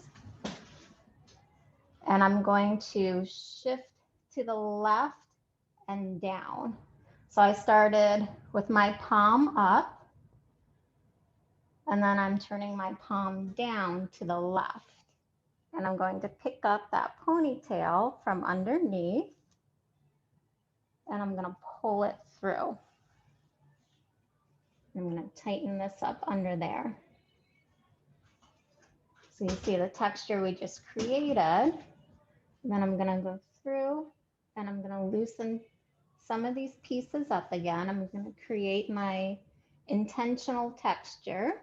and I'm going to shift to the left and down. So I started with my palm up and then I'm turning my palm down to the left. And I'm going to pick up that ponytail from underneath and I'm going to pull it through. I'm going to tighten this up under there. So you see the texture we just created. And then I'm going to go through and I'm going to loosen some of these pieces up again. I'm going to create my intentional texture.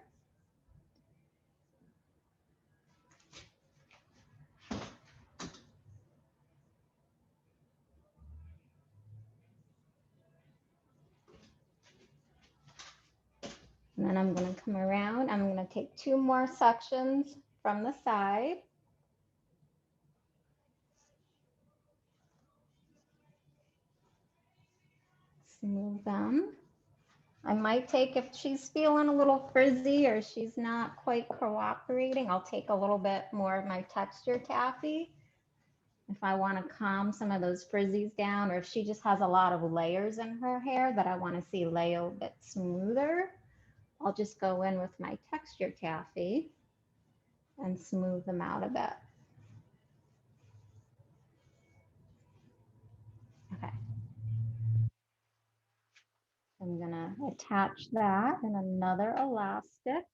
And then I'm going to come around. I'm going to take 2 more sections from the side. Smooth them. I might take, if she's feeling a little frizzy or she's not quite cooperating, I'll take a little bit more of my texture taffy. If I want to calm some of those frizzies down, or if she just has a lot of layers in her hair that I want to see lay a bit smoother, I'll just go in with my texture taffy and smooth them out a bit. Okay. I'm gonna attach that in another elastic.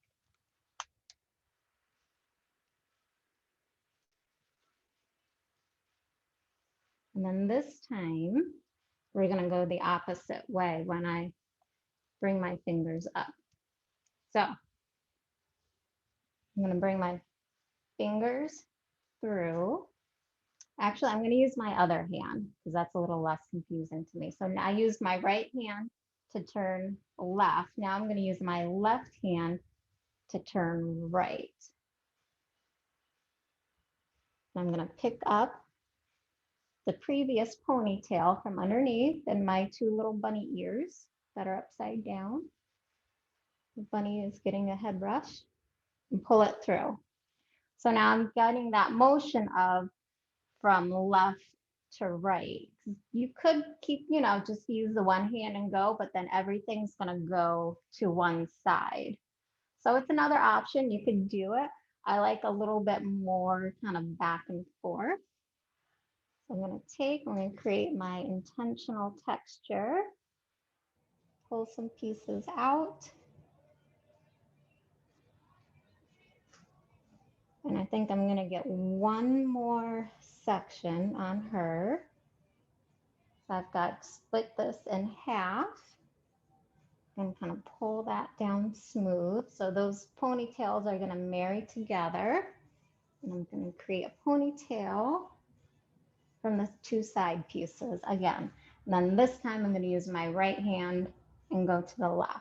And then this time, we're gonna go the opposite way when I bring my fingers up. So I'm gonna bring my fingers through. Actually, I'm gonna use my other hand because that's a little less confusing to me. So now I used my right hand to turn left. Now I'm gonna use my left hand to turn right. I'm gonna pick up the previous ponytail from underneath and my 2 little bunny ears that are upside down. The bunny is getting a head brush and pull it through. So now I'm getting that motion of from left to right. You could keep, just use the one hand and go, but then everything's gonna go to one side. So it's another option. You could do it. I like a little bit more kind of back and forth. So I'm going to create my intentional texture, pull some pieces out. And I think I'm going to get 1 more section on her. So I've got split this in half and kind of pull that down smooth. So those ponytails are going to marry together. And I'm going to create a ponytail from the 2 side pieces again. And then this time I'm going to use my right hand and go to the left.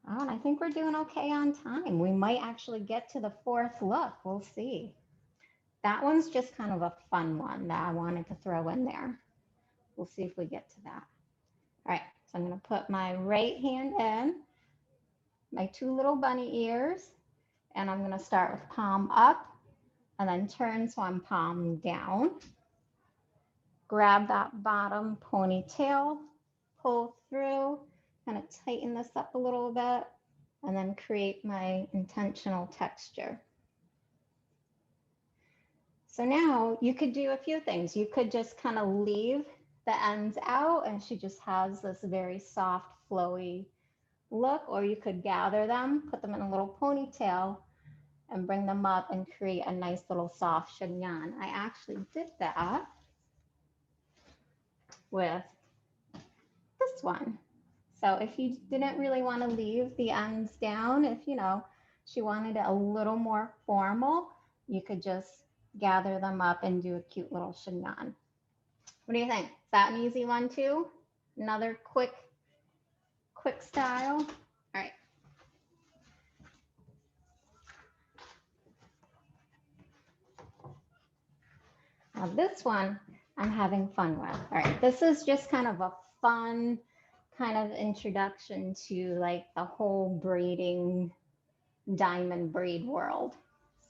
Oh, and I think we're doing okay on time. We might actually get to the 4th look. We'll see. That one's just kind of a fun one that I wanted to throw in there. We'll see if we get to that. All right, so I'm going to put my right hand in, my 2 little bunny ears, and I'm going to start with palm up and then turn so I'm palm down. Grab that bottom ponytail, pull through, kind of tighten this up a little bit, and then create my intentional texture. So now you could do a few things. You could just kind of leave the ends out and she just has this very soft, flowy look, or you could gather them, put them in a little ponytail and bring them up and create a nice little soft chignon. I actually did that with this one. So if you didn't really want to leave the ends down, if she wanted it a little more formal, you could just gather them up and do a cute little chignon. What do you think? Is that an easy one too? Another quick style. All right. Now this one I'm having fun with. All right, this is just kind of a fun kind of introduction to like the whole braiding diamond braid world.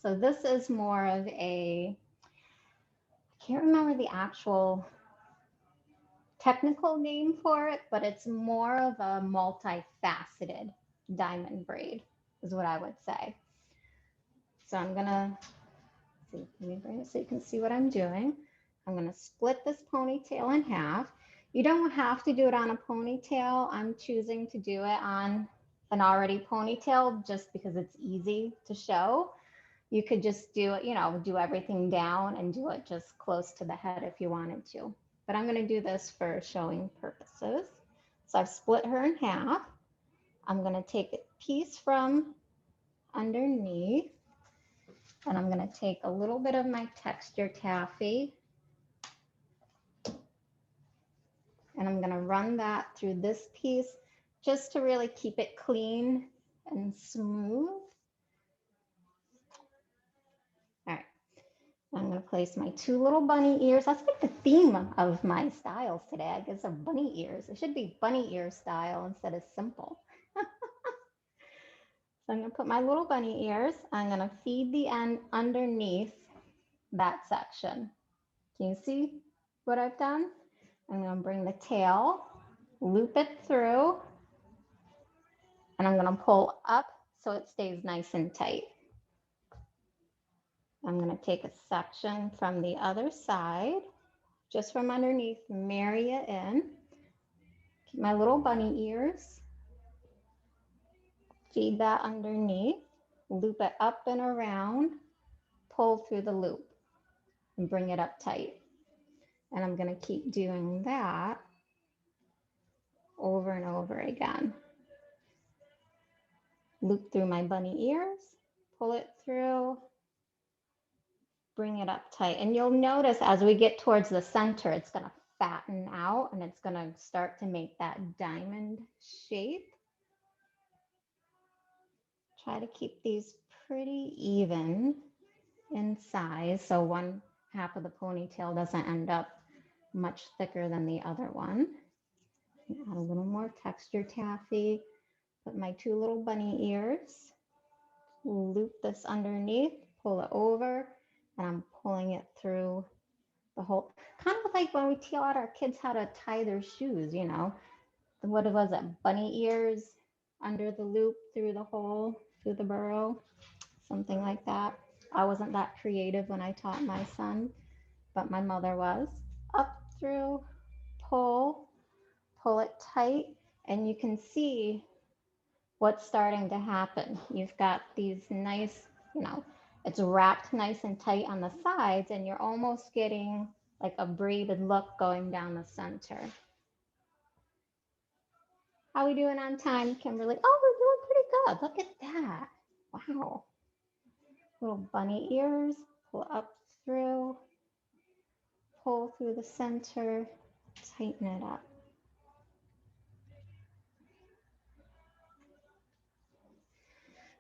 So this is more of a, I can't remember the actual technical name for it, but it's more of a multifaceted diamond braid is what I would say. So I'm gonna see, let me bring it so you can see what I'm doing. I'm gonna split this ponytail in half. You don't have to do it on a ponytail. I'm choosing to do it on an already ponytail just because it's easy to show. You could just do it, do everything down and do it just close to the head if you wanted to. But I'm gonna do this for showing purposes. So I've split her in half. I'm gonna take a piece from underneath and I'm gonna take a little bit of my texture taffy and I'm gonna run that through this piece just to really keep it clean and smooth. All right, I'm gonna place my two little bunny ears. That's like the theme of my styles today. I guess are bunny ears. It should be bunny ear style instead of simple. So I'm gonna put my little bunny ears. I'm gonna feed the end underneath that section. Can you see what I've done? I'm gonna bring the tail, loop it through, and I'm gonna pull up so it stays nice and tight. I'm gonna take a section from the other side, just from underneath, marry it in. Keep my little bunny ears, feed that underneath, loop it up and around, pull through the loop and bring it up tight. And I'm gonna keep doing that over and over again. Loop through my bunny ears, pull it through, bring it up tight. And you'll notice as we get towards the center, it's gonna fatten out and it's gonna start to make that diamond shape. Try to keep these pretty even in size so one half of the ponytail doesn't end up much thicker than the other one. Add a little more texture taffy, put my two little bunny ears, loop this underneath, pull it over, and I'm pulling it through the whole, kind of like when we taught our kids how to tie their shoes, what was it, bunny ears under the loop through the hole, through the burrow, something like that. I wasn't that creative when I taught my son, but my mother was. Up through, pull it tight, and you can see what's starting to happen. You've got these nice, it's wrapped nice and tight on the sides, and you're almost getting like a braided look going down the center. How are we doing on time, Kimberly? Oh, we're doing pretty good. Look at that. Wow. Little bunny ears, pull up through, pull through the center, tighten it up.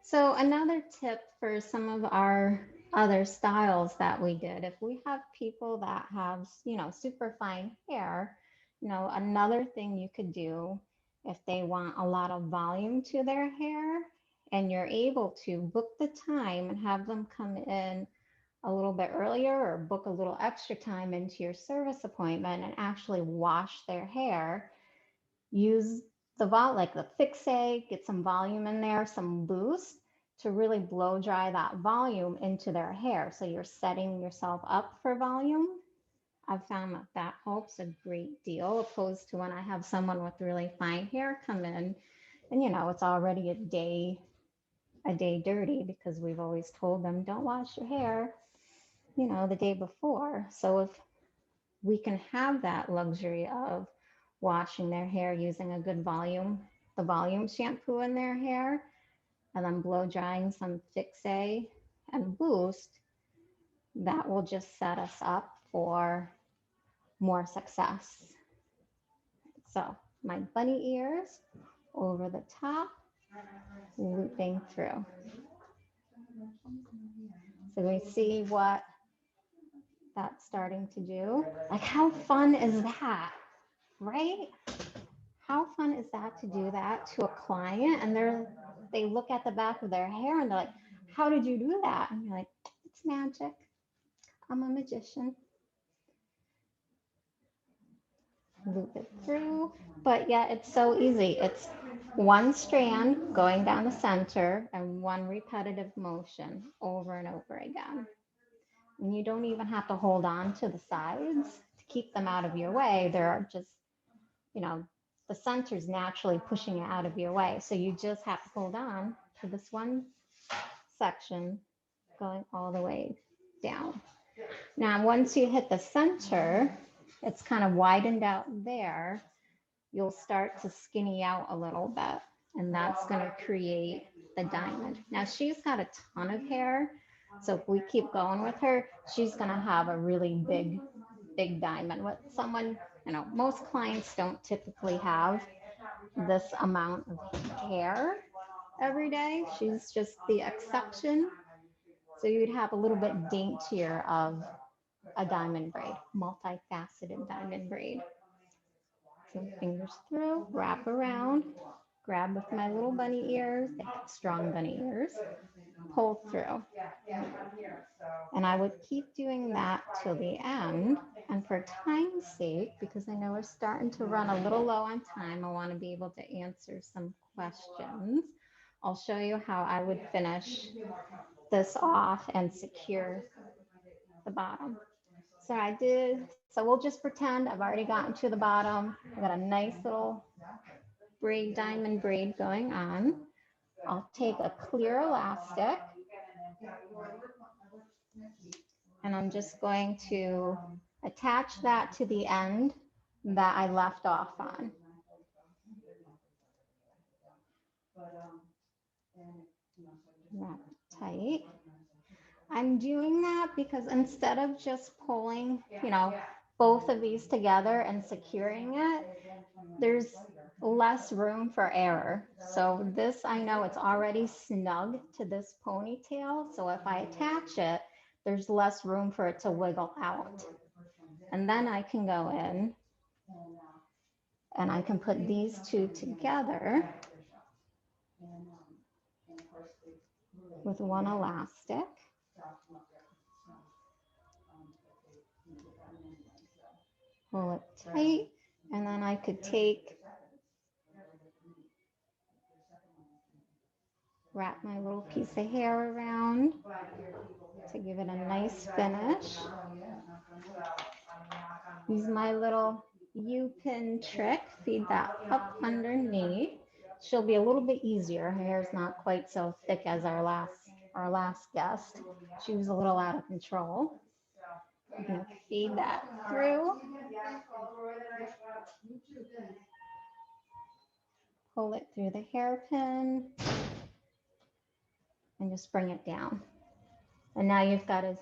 So another tip for some of our other styles that we did, if we have people that have, super fine hair, another thing you could do if they want a lot of volume to their hair and you're able to book the time and have them come in a little bit earlier or book a little extra time into your service appointment and actually wash their hair, use like the Fix-A, get some volume in there, some boost to really blow dry that volume into their hair. So you're setting yourself up for volume. I've found that helps a great deal opposed to when I have someone with really fine hair come in and it's already a day dirty because we've always told them don't wash your hair, the day before. So if we can have that luxury of washing their hair using a good the volume shampoo in their hair, and then blow drying some Fix-A and Boost, that will just set us up for more success. So my bunny ears over the top, looping through. So we see what that's starting to do. Like, how fun is that, right? How fun is that to do that to a client, and they look at the back of their hair and they're like, how did you do that? And you're like, it's magic. I'm a magician. Loop it through, but yeah, it's so easy. It's one strand going down the center and one repetitive motion over and over again. And you don't even have to hold on to the sides to keep them out of your way. They're just, the center's naturally pushing it out of your way. So you just have to hold on to this one section going all the way down. Now, once you hit the center, it's kind of widened out there, you'll start to skinny out a little bit, and that's going to create the diamond. Now, she's got a ton of hair, so if we keep going with her, she's going to have a really big diamond. What someone, most clients don't typically have this amount of hair every day. She's just the exception. So you'd have a little bit daintier of a diamond braid, multifaceted diamond braid. So fingers through, wrap around, grab with my little bunny ears, they have strong bunny ears, pull through. And I would keep doing that till the end. And for time's sake, because I know we're starting to run a little low on time, I want to be able to answer some questions. I'll show you how I would finish this off and secure the bottom. So we'll just pretend I've already gotten to the bottom. I've got a nice little diamond braid going on. I'll take a clear elastic and I'm just going to attach that to the end that I left off on. Wrap it tight. I'm doing that because instead of just pulling, both of these together and securing it, there's less room for error. So this, I know it's already snug to this ponytail. So if I attach it, there's less room for it to wiggle out. And then I can go in and I can put these two together with one elastic. Pull it tight, and then I could wrap my little piece of hair around to give it a nice finish. Use my little U-pin trick, feed that up underneath. She'll be a little bit easier. Her hair's not quite so thick as our last guest. She was a little out of control. You can feed that through. Pull it through the hairpin and just bring it down. And now you've got a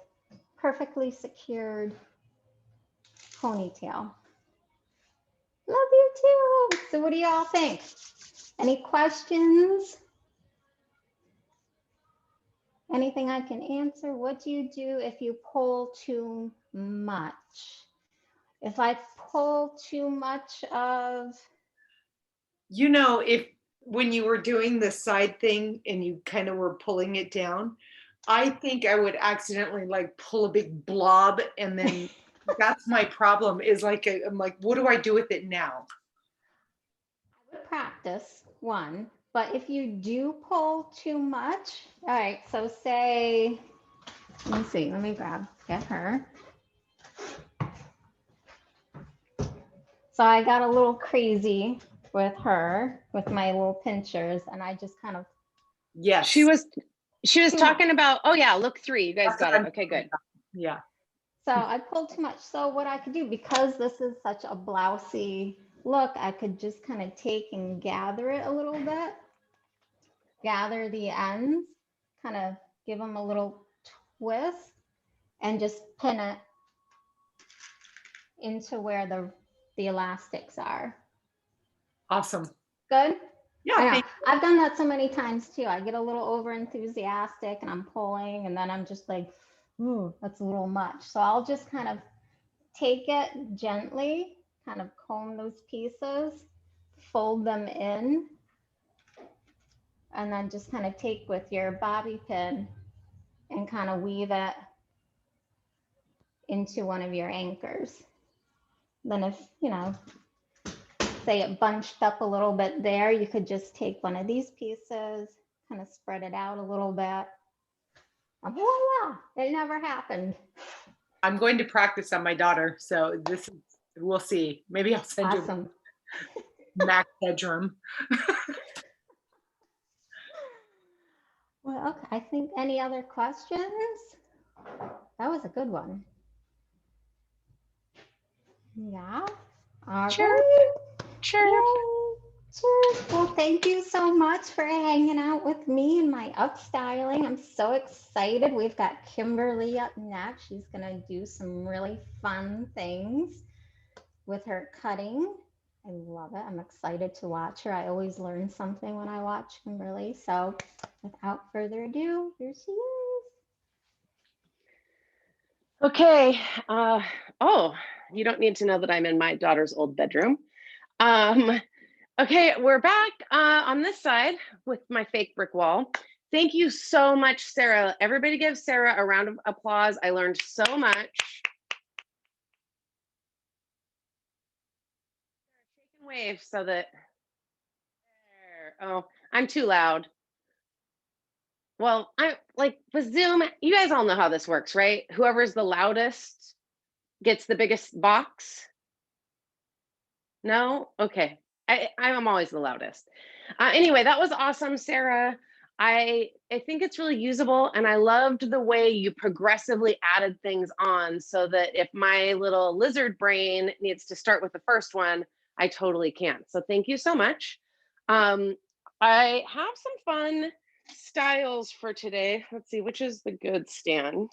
perfectly secured ponytail. Love you too. So what do y'all think? Any questions? Anything I can answer? What do you do if you pull too much? If I pull too much of... if when you were doing the side thing and you kind of were pulling it down, I think I would accidentally pull a big blob, and then that's my problem is I'm like, what do I do with it now? I would practice one, but if you do pull too much, all right, so say, let me see, get her. So I got a little crazy with her, with my little pinchers, and I just kind of. Yes. She was talking about, oh yeah, look 3. You guys got it. Okay, good. Yeah. So I pulled too much. So what I could do, because this is such a blousy look, I could just kind of take and gather it a little bit, gather the ends, kind of give them a little twist, and just pin it into where the elastics are. Awesome. Good? Yeah, I know. thank I've done that so many times too. I get a little over enthusiastic and I'm pulling, and then I'm just like, ooh, that's a little much. So I'll just kind of take it gently, kind of comb those pieces, fold them in, and then just kind of take with your bobby pin and kind of weave it into one of your anchors. Then if, you know, say it bunched up a little bit there, you could just take one of these pieces, kind of spread it out a little bit. And voila, it never happened. I'm going to practice on my daughter. So this is, we'll see. Maybe I'll send Awesome. you Mac bedroom. Well, okay, I think any other questions? That was a good one. Yeah. All Chirp, right. chirp. Yay. Cheers. Well, thank you so much for hanging out with me and my upstyling. I'm so excited. We've got Kimberly up next. She's going to do some really fun things with her cutting. I love it. I'm excited to watch her. I always learn something when I watch Kimberly. So without further ado, here she is. Okay. Oh, you don't need to know that I'm in my daughter's old bedroom. Okay, we're back on this side with my fake brick wall. Thank you so much, Sarah. Everybody give Sarah a round of applause. I learned so much. Shake and wave so that, there. Oh, I'm too loud. Well, I like with Zoom, you guys all know how this works, right? Whoever's the loudest gets the biggest box. No? Okay. I'm always the loudest. Anyway, that was awesome, Sarah. I think it's really usable, and I loved the way you progressively added things on so that if my little lizard brain needs to start with the first one, I totally can. So thank you so much. I have some fun styles for today. Let's see, which is the good stand?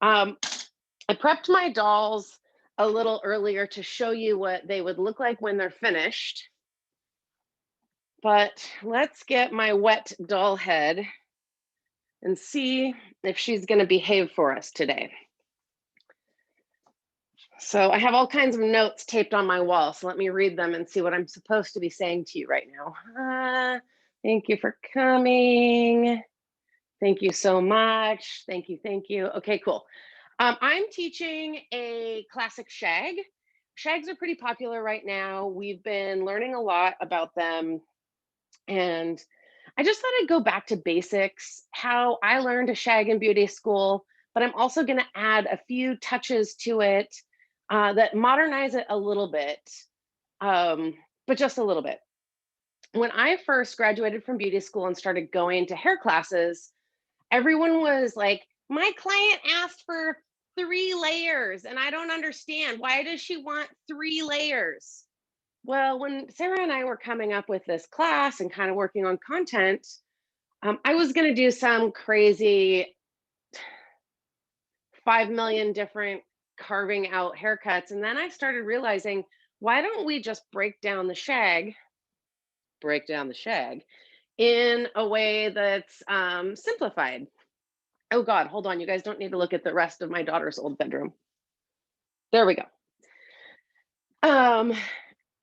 I prepped my dolls a little earlier to show you what they would look like when they're finished. But let's get my wet doll head and see if she's going to behave for us today. So I have all kinds of notes taped on my wall. So let me read them and see what I'm supposed to be saying to you right now. Thank you for coming. Thank you so much. Thank you. Thank you. Okay, cool. I'm teaching a classic shag. Shags are pretty popular right now. We've been learning a lot about them. And I just thought I'd go back to basics, how I learned to shag in beauty school, but I'm also going to add a few touches to it that modernize it a little bit, but just a little bit. When I first graduated from beauty school and started going to hair classes, everyone was like, my client asked for 3 layers and I don't understand. Why does she want 3 layers? Well, when Sarah and I were coming up with this class and kind of working on content, I was going to do some crazy 5 million different carving out haircuts. And then I started realizing, why don't we just break down the shag in a way that's simplified. Oh God, hold on. You guys don't need to look at the rest of my daughter's old bedroom. There we go.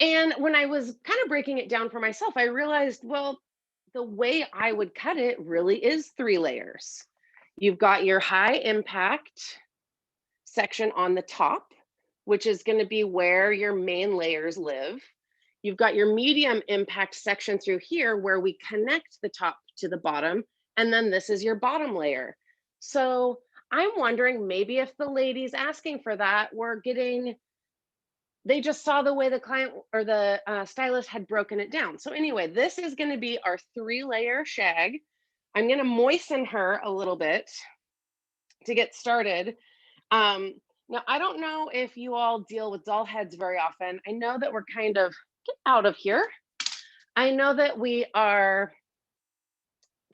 And when I was kind of breaking it down for myself, I realized, well, the way I would cut it really is 3 layers. You've got your high impact section on the top, which is going to be where your main layers live. You've got your medium impact section through here where we connect the top to the bottom. And then this is your bottom layer. So I'm wondering maybe if the ladies asking for that were getting, they just saw the way the client or the stylist had broken it down. So anyway, this is going to be our 3-layer shag. I'm going to moisten her a little bit to get started. Now, I don't know if you all deal with doll heads very often. I know that we're kind of get out of here. I know that we are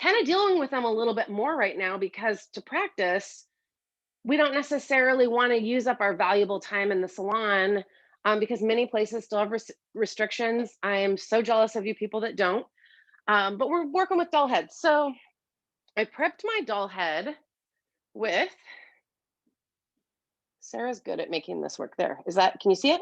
kind of dealing with them a little bit more right now because to practice, we don't necessarily want to use up our valuable time in the salon because many places still have restrictions. I am so jealous of you people that don't. But we're working with doll heads. So I prepped my doll head with, Sarah's good at making this work there. Is that, can you see it?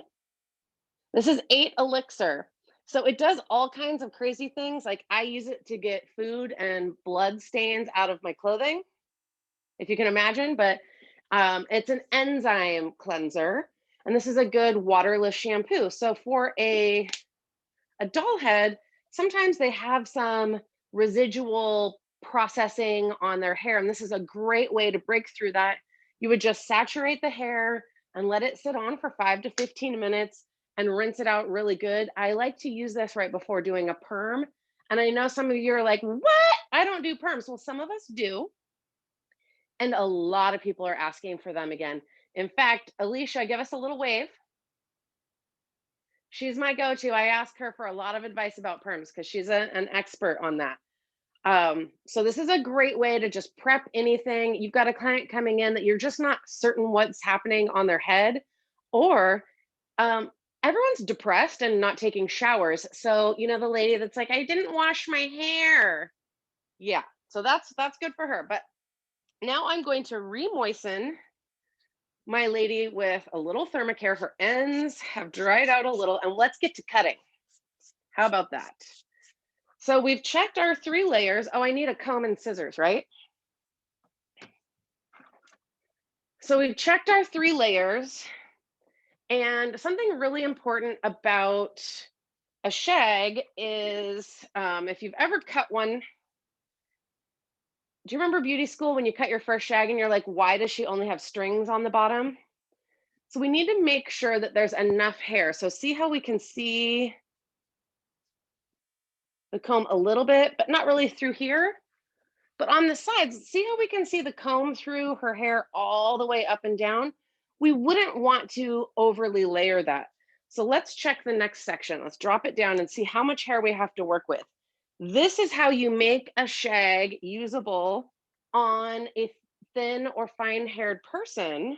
This is 8 Elixir. So it does all kinds of crazy things. Like I use it to get food and blood stains out of my clothing, if you can imagine, but it's an enzyme cleanser. And this is a good waterless shampoo. So for a doll head, sometimes they have some residual processing on their hair. And this is a great way to break through that. You would just saturate the hair and let it sit on for 5 to 15 minutes and rinse it out really good. I like to use this right before doing a perm. And I know some of you are like, what? I don't do perms. Well, some of us do. And a lot of people are asking for them again. In fact, Alicia, give us a little wave. She's my go-to. I ask her for a lot of advice about perms because she's an expert on that. So this is a great way to just prep anything. You've got a client coming in that you're just not certain what's happening on their head, or everyone's depressed and not taking showers. So, you know, the lady that's like, I didn't wash my hair. Yeah, so that's good for her. But now I'm going to re-moisten my lady with a little Thermacare. Her ends have dried out a little, and let's get to cutting. How about that? So we've checked our 3 layers. Oh, I need a comb and scissors, right? So we've checked our 3 layers, and something really important about a shag is if you've ever cut one, do you remember beauty school when you cut your first shag and you're like, why does she only have strings on the bottom? So we need to make sure that there's enough hair. So see how we can see the comb a little bit, but not really through here. But on the sides, see how we can see the comb through her hair all the way up and down? We wouldn't want to overly layer that. So let's check the next section. Let's drop it down and see how much hair we have to work with. This is how you make a shag usable on a thin or fine haired person.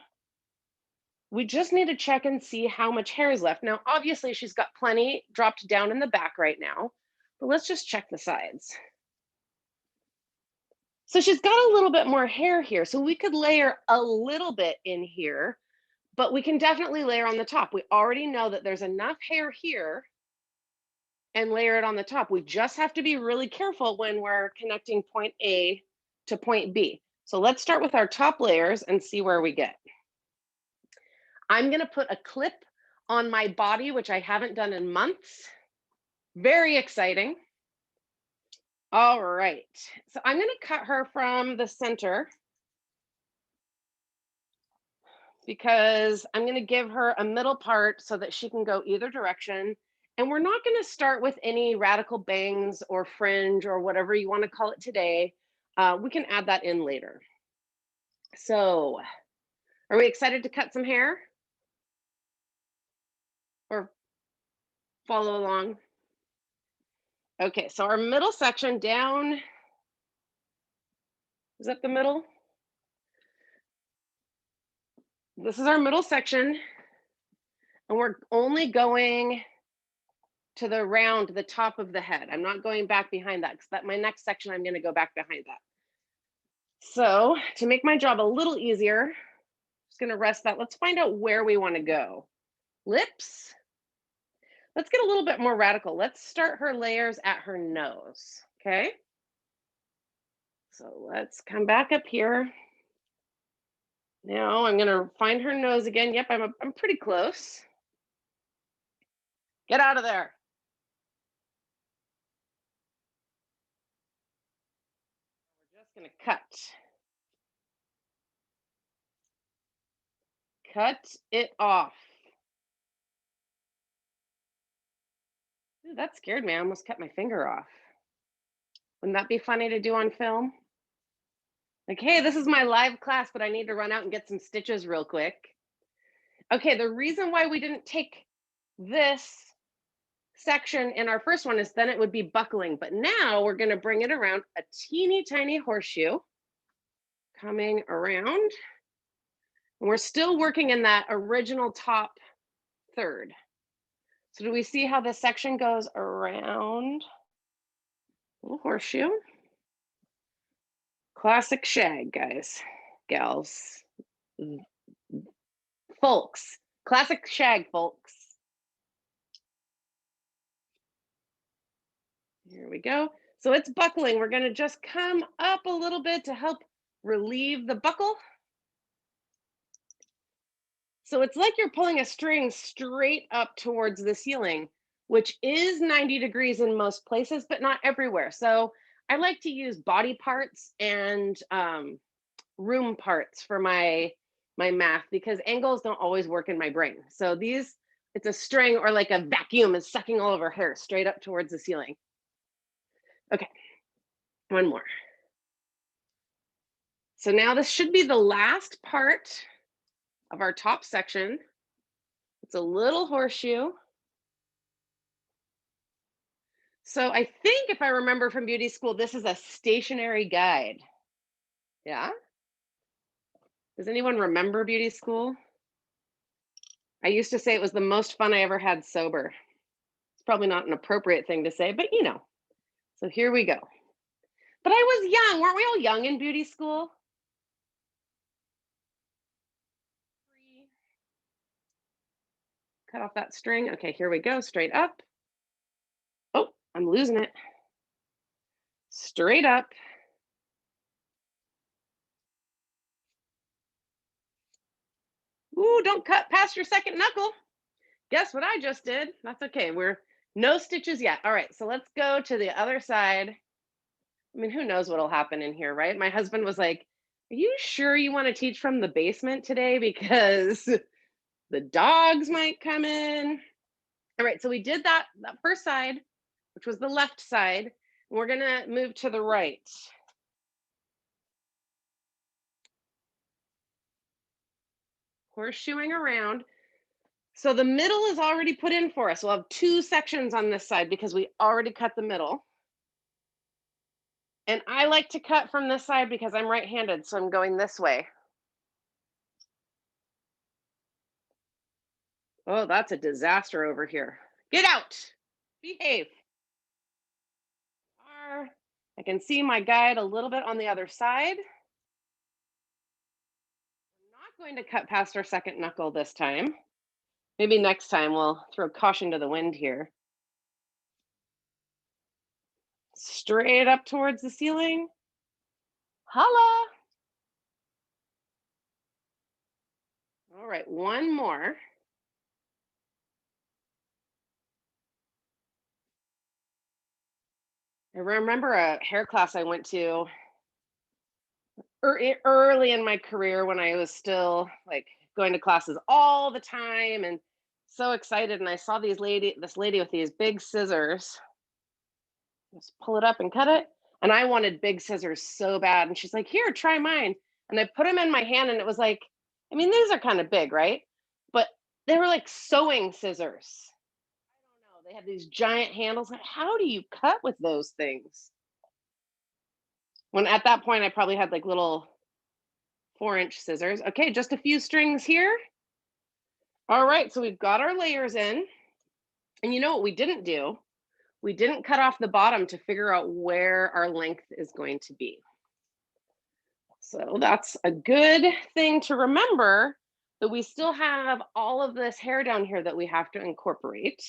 We just need to check and see how much hair is left. Now, obviously she's got plenty dropped down in the back right now, but let's just check the sides. So she's got a little bit more hair here. So we could layer a little bit in here, but we can definitely layer on the top. We already know that there's enough hair here and layer it on the top. We just have to be really careful when we're connecting point A to point B. So let's start with our top layers and see where we get. I'm gonna put a clip on my body, which I haven't done in months. Very exciting. All right, so I'm gonna cut her from the center because I'm gonna give her a middle part so that she can go either direction. And we're not gonna start with any radical bangs or fringe or whatever you wanna call it today. We can add that in later. So, are we excited to cut some hair? Or follow along? Okay, so our middle section down, is that the middle? This is our middle section, and we're only going to the round, the top of the head. I'm not going back behind that because my next section, I'm gonna go back behind that. So to make my job a little easier, just gonna rest that. Let's find out where we wanna go. Lips. Let's get a little bit more radical. Let's start her layers at her nose, okay? So let's come back up here. Now I'm gonna find her nose again. Yep, I'm pretty close. Get out of there. We're just gonna cut. Cut it off. Ooh, that scared me. I almost cut my finger off. Wouldn't that be funny to do on film? Like, hey, this is my live class, but I need to run out and get some stitches real quick. Okay, the reason why we didn't take this section in our first one is then it would be buckling, but now we're going to bring it around a teeny tiny horseshoe coming around. And we're still working in that original top third. So do we see how this section goes around? Little horseshoe. Classic shag, guys, gals, folks. Classic shag, folks. Here we go. So it's buckling. We're going to just come up a little bit to help relieve the buckle. So it's like you're pulling a string straight up towards the ceiling, which is 90 degrees in most places, but not everywhere. So I like to use body parts and room parts for my math because angles don't always work in my brain. So these, it's a string or like a vacuum is sucking all of our hair straight up towards the ceiling. Okay, one more. So now this should be the last part of our top section. It's a little horseshoe. So I think if I remember from beauty school, this is a stationary guide. Yeah? Does anyone remember beauty school? I used to say it was the most fun I ever had sober. It's probably not an appropriate thing to say, but you know. So here we go. But I was young. Weren't we all young in beauty school? Cut off that string. Okay, here we go. Straight up. Oh, I'm losing it. Straight up. Ooh, don't cut past your second knuckle. Guess what I just did? That's okay. We're no stitches yet. All right, so let's go to the other side. I mean, who knows what'll happen in here, right? My husband was like, are you sure you want to teach from the basement today? Because the dogs might come in. All right, so we did that first side, which was the left side. And we're gonna move to the right. Horseshoeing around. So the middle is already put in for us. We'll have two sections on this side because we already cut the middle. And I like to cut from this side because I'm right-handed, so I'm going this way. Oh, that's a disaster over here. Get out, behave. I can see my guide a little bit on the other side. I'm not going to cut past our second knuckle this time. Maybe next time we'll throw caution to the wind here. Straight up towards the ceiling. Holla. All right, one more. I remember a hair class I went to early in my career when I was still like going to classes all the time and so excited. And I saw this lady with these big scissors. Just pull it up and cut it. And I wanted big scissors so bad. And she's like, here, try mine. And I put them in my hand and it was like, I mean, these are kind of big, right? But they were like sewing scissors. I don't know. They had these giant handles. Like, how do you cut with those things? When at that point, I probably had like little 4-inch scissors. Okay, just a few strings here. All right, so we've got our layers in. And you know what we didn't do? We didn't cut off the bottom to figure out where our length is going to be. So that's a good thing to remember, that we still have all of this hair down here that we have to incorporate.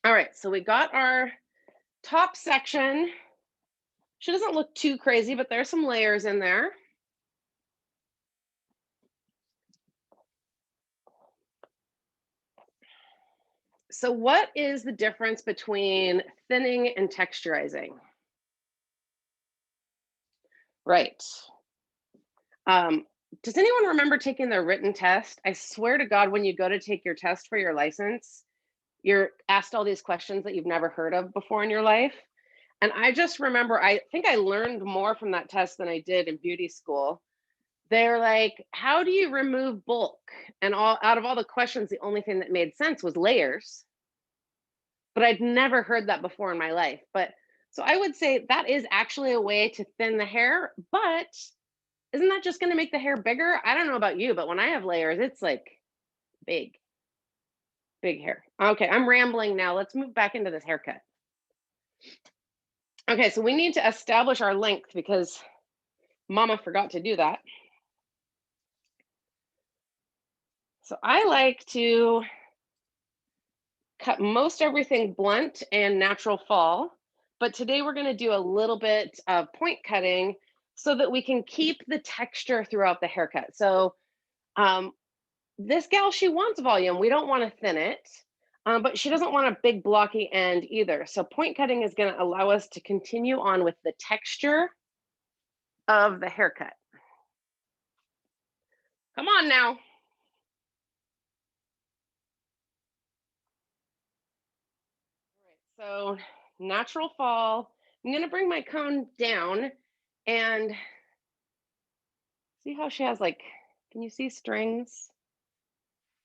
All right, so we got our top section. She doesn't look too crazy, but there's some layers in there. So what is the difference between thinning and texturizing? Right. Does anyone remember taking their written test? I swear to God, when you go to take your test for your license, you're asked all these questions that you've never heard of before in your life. And I just remember, I think I learned more from that test than I did in beauty school. they're like, how do you remove bulk? And all out of all the questions, the only thing that made sense was layers. But I'd never heard that before in my life. But so I would say that is actually a way to thin the hair, but isn't that just going to make the hair bigger? I don't know about you, but when I have layers, it's like big, big hair. Okay, I'm rambling now. Let's move back into this haircut. Okay, so we need to establish our length because Mama forgot to do that. So I like to cut most everything blunt and natural fall, but today we're going to do a little bit of point cutting so that we can keep the texture throughout the haircut. So this gal, she wants volume. We don't want to thin it, but she doesn't want a big blocky end either. So point cutting is going to allow us to continue on with the texture of the haircut. Come on now. So natural fall. I'm going to bring my comb down and see how she has like, can you see strings?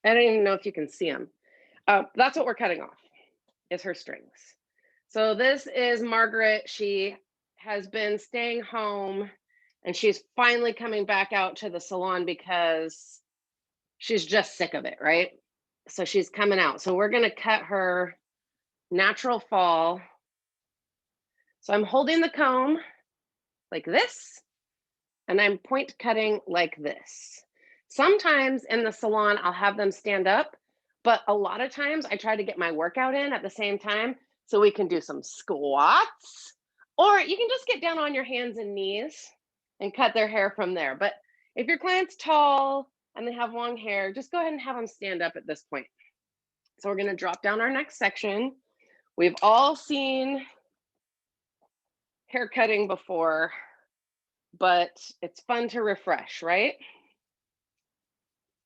I don't even know if you can see them. That's what we're cutting off, is her strings. So this is Margaret. She has been staying home and she's finally coming back out to the salon because she's just sick of it, right? So she's coming out. So we're going to cut her natural fall. So I'm holding the comb like this, and I'm point cutting like this. Sometimes in the salon, I'll have them stand up, but a lot of times I try to get my workout in at the same time so we can do some squats, or you can just get down on your hands and knees and cut their hair from there. But if your client's tall and they have long hair, just go ahead and have them stand up at this point. So we're going to drop down our next section. We've all seen hair cutting before, but it's fun to refresh, right?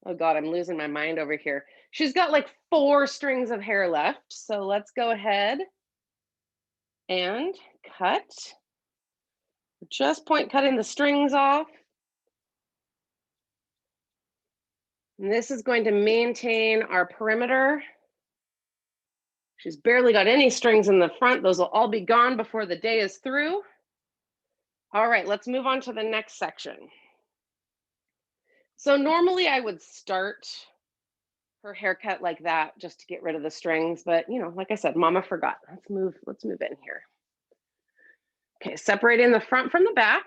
Oh God, I'm losing my mind over here. She's got like 4 strings of hair left. So let's go ahead and cut. Just point cutting the strings off. And this is going to maintain our perimeter. She's barely got any strings in the front. Those will all be gone before the day is through. All right, let's move on to the next section. So normally I would start her haircut like that just to get rid of the strings, but you know, like I said, Mama forgot. Let's move in here. Okay, separating the front from the back.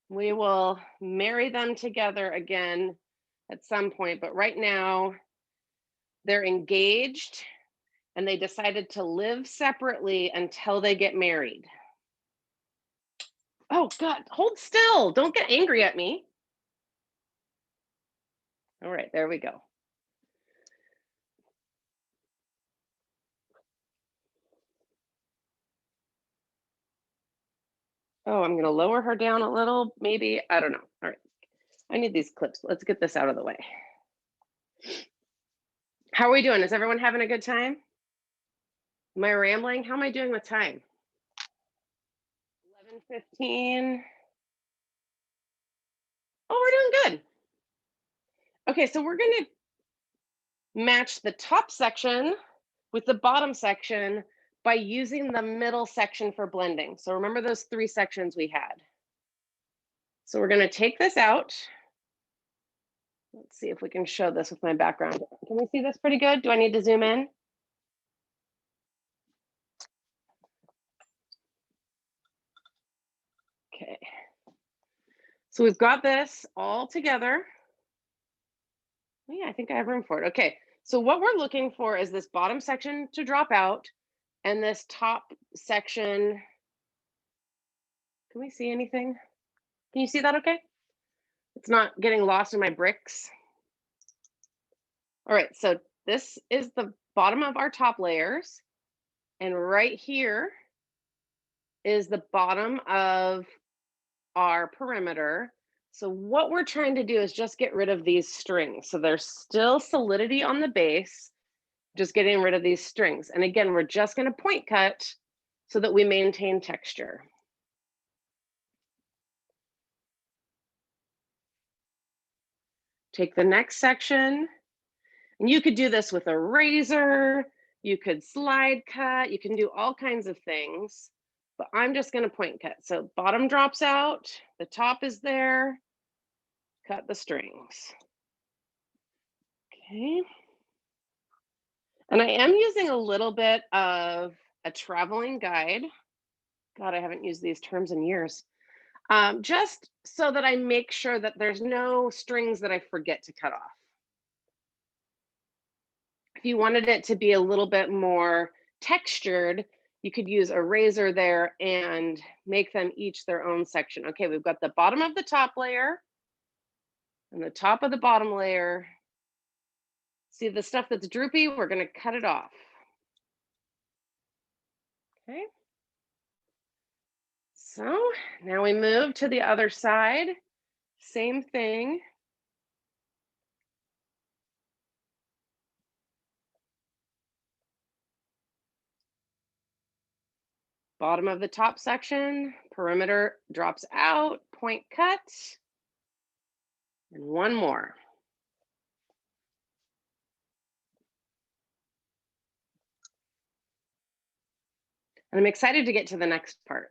We will marry them together again at some point, but right now they're engaged and they decided to live separately until they get married. Oh God, hold still. Don't get angry at me. All right, there we go. Oh, I'm gonna lower her down a little, maybe, I don't know. All right, I need these clips. Let's get this out of the way. How are we doing? Is everyone having a good time? Am I rambling? How am I doing with time? 11:15. Oh, we're doing good. Okay, so we're gonna match the top section with the bottom section by using the middle section for blending. So remember those 3 sections we had. So we're gonna take this out. Let's see if we can show this with my background. Can we see this pretty good? Do I need to zoom in? Okay. So we've got this all together. Oh, yeah, I think I have room for it. Okay. So what we're looking for is this bottom section to drop out and this top section. Can we see anything? Can you see that okay? It's not getting lost in my bricks. All right, so this is the bottom of our top layers. And right here is the bottom of our perimeter. So what we're trying to do is just get rid of these strings. So there's still solidity on the base, just getting rid of these strings. And again, we're just going to point cut so that we maintain texture. Take the next section, and you could do this with a razor, you could slide cut, you can do all kinds of things, but I'm just gonna point cut. So bottom drops out, the top is there, cut the strings. Okay. And I am using a little bit of a traveling guide. God, I haven't used these terms in years. Just so that I make sure that there's no strings that I forget to cut off. If you wanted it to be a little bit more textured, you could use a razor there and make them each their own section. Okay, we've got the bottom of the top layer and the top of the bottom layer. See the stuff that's droopy? We're going to cut it off. Okay. So now we move to the other side. Same thing. Bottom of the top section, perimeter drops out, point cut, and one more. And I'm excited to get to the next part.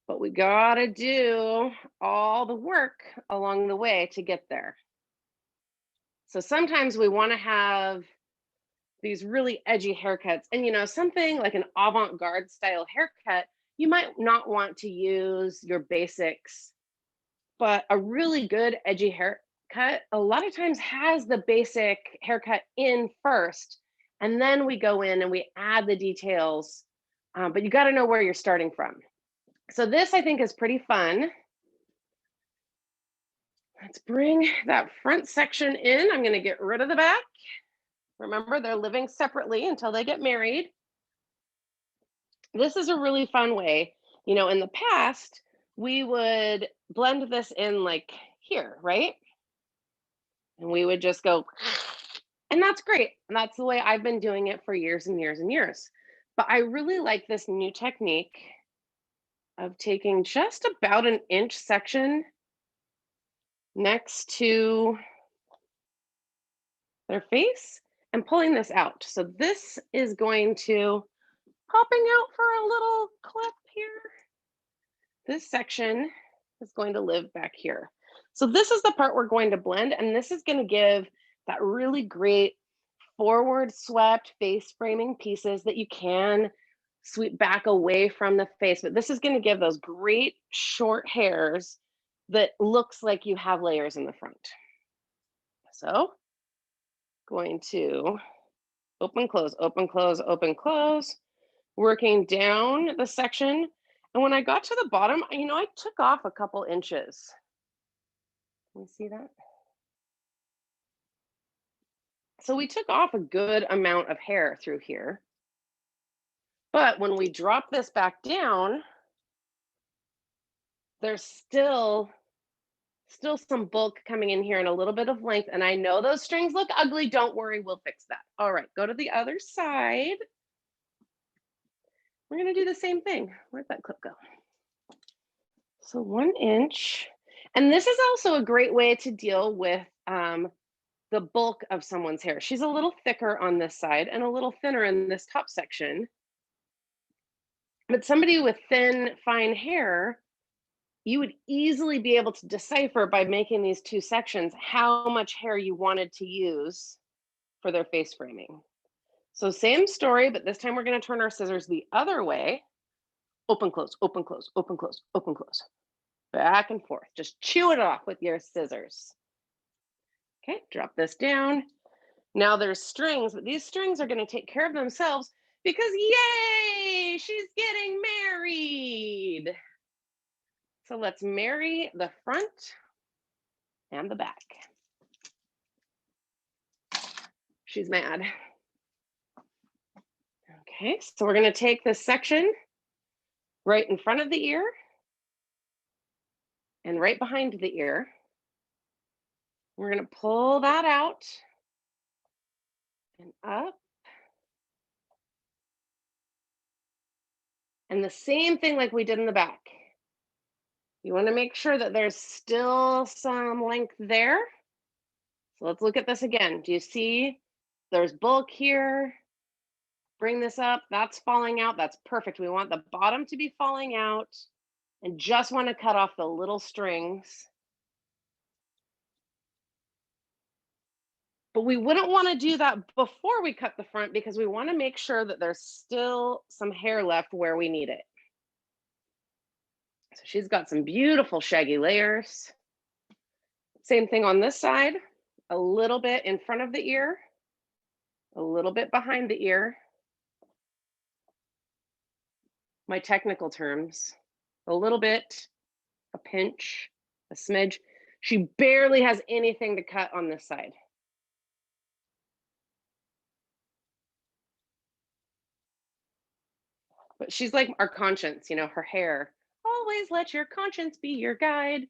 But we gotta do all the work along the way to get there. So sometimes we wanna have these really edgy haircuts. And you know, something like an avant-garde style haircut, you might not want to use your basics, but a really good edgy haircut a lot of times has the basic haircut in first, and then we go in and we add the details, but you got to know where you're starting from. So this I think is pretty fun. Let's bring that front section in. I'm going to get rid of the back. Remember, they're living separately until they get married. This is a really fun way. You know, in the past, we would blend this in like here, right? And we would just go, and that's great. And that's the way I've been doing it for years and years and years. But I really like this new technique of taking just about an inch section next to their face and pulling this out. So this is going to popping out for a little clip here. This section is going to live back here. So this is the part we're going to blend, and this is going to give that really great forward swept face framing pieces that you can sweep back away from the face. But this is going to give those great short hairs that looks like you have layers in the front. So going to open, close, open, close, open, close, working down the section. And when I got to the bottom, you know, I took off a couple inches. Can you see that? So we took off a good amount of hair through here. But when we drop this back down, there's still some bulk coming in here and a little bit of length. And I know those strings look ugly. Don't worry, we'll fix that. All right, go to the other side. We're gonna do the same thing. Where'd that clip go? So 1 inch. And this is also a great way to deal with the bulk of someone's hair. She's a little thicker on this side and a little thinner in this top section. But somebody with thin, fine hair, you would easily be able to decipher by making these two sections how much hair you wanted to use for their face framing. So same story, but this time we're going to turn our scissors the other way. Open, close, open, close, open, close, open, close. Back and forth. Just chew it off with your scissors. Okay, drop this down. Now there's strings, but these strings are going to take care of themselves because yay, she's getting married. So let's marry the front and the back. She's mad. Okay, so we're going to take this section right in front of the ear and right behind the ear. We're going to pull that out and up. And the same thing like we did in the back. You want to make sure that there's still some length there. So let's look at this again. Do you see there's bulk here? Bring this up. That's falling out. That's perfect. We want the bottom to be falling out and just want to cut off the little strings. But we wouldn't want to do that before we cut the front because we want to make sure that there's still some hair left where we need it. So she's got some beautiful shaggy layers. Same thing on this side, a little bit in front of the ear, a little bit behind the ear. My technical terms, a little bit, a pinch, a smidge. She barely has anything to cut on this side. But she's like our conscience, you know, her hair. Always let your conscience be your guide.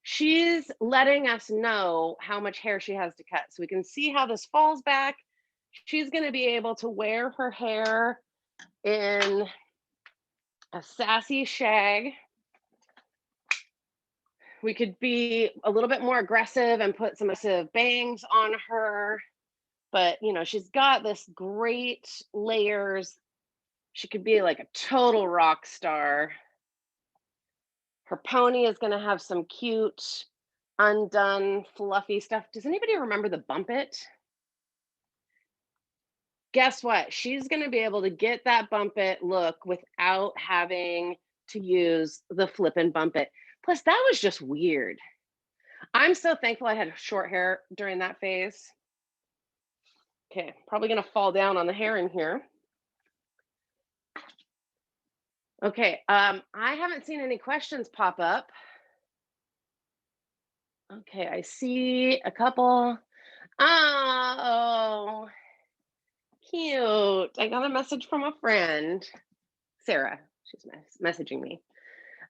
She's letting us know how much hair she has to cut. So we can see how this falls back. She's going to be able to wear her hair in a sassy shag. We could be a little bit more aggressive and put some massive bangs on her. But, you know, she's got this great layers. She could be like a total rock star. Her pony is going to have some cute, undone, fluffy stuff. Does anybody remember the Bump It? Guess what? She's going to be able to get that Bump It look without having to use the Flip and Bump It. Plus, that was just weird. I'm so thankful I had short hair during that phase. Okay, probably going to fall down on the hair in here. Okay, I haven't seen any questions pop up. Okay, I see a couple. Oh, cute. I got a message from a friend, Sarah. She's messaging me.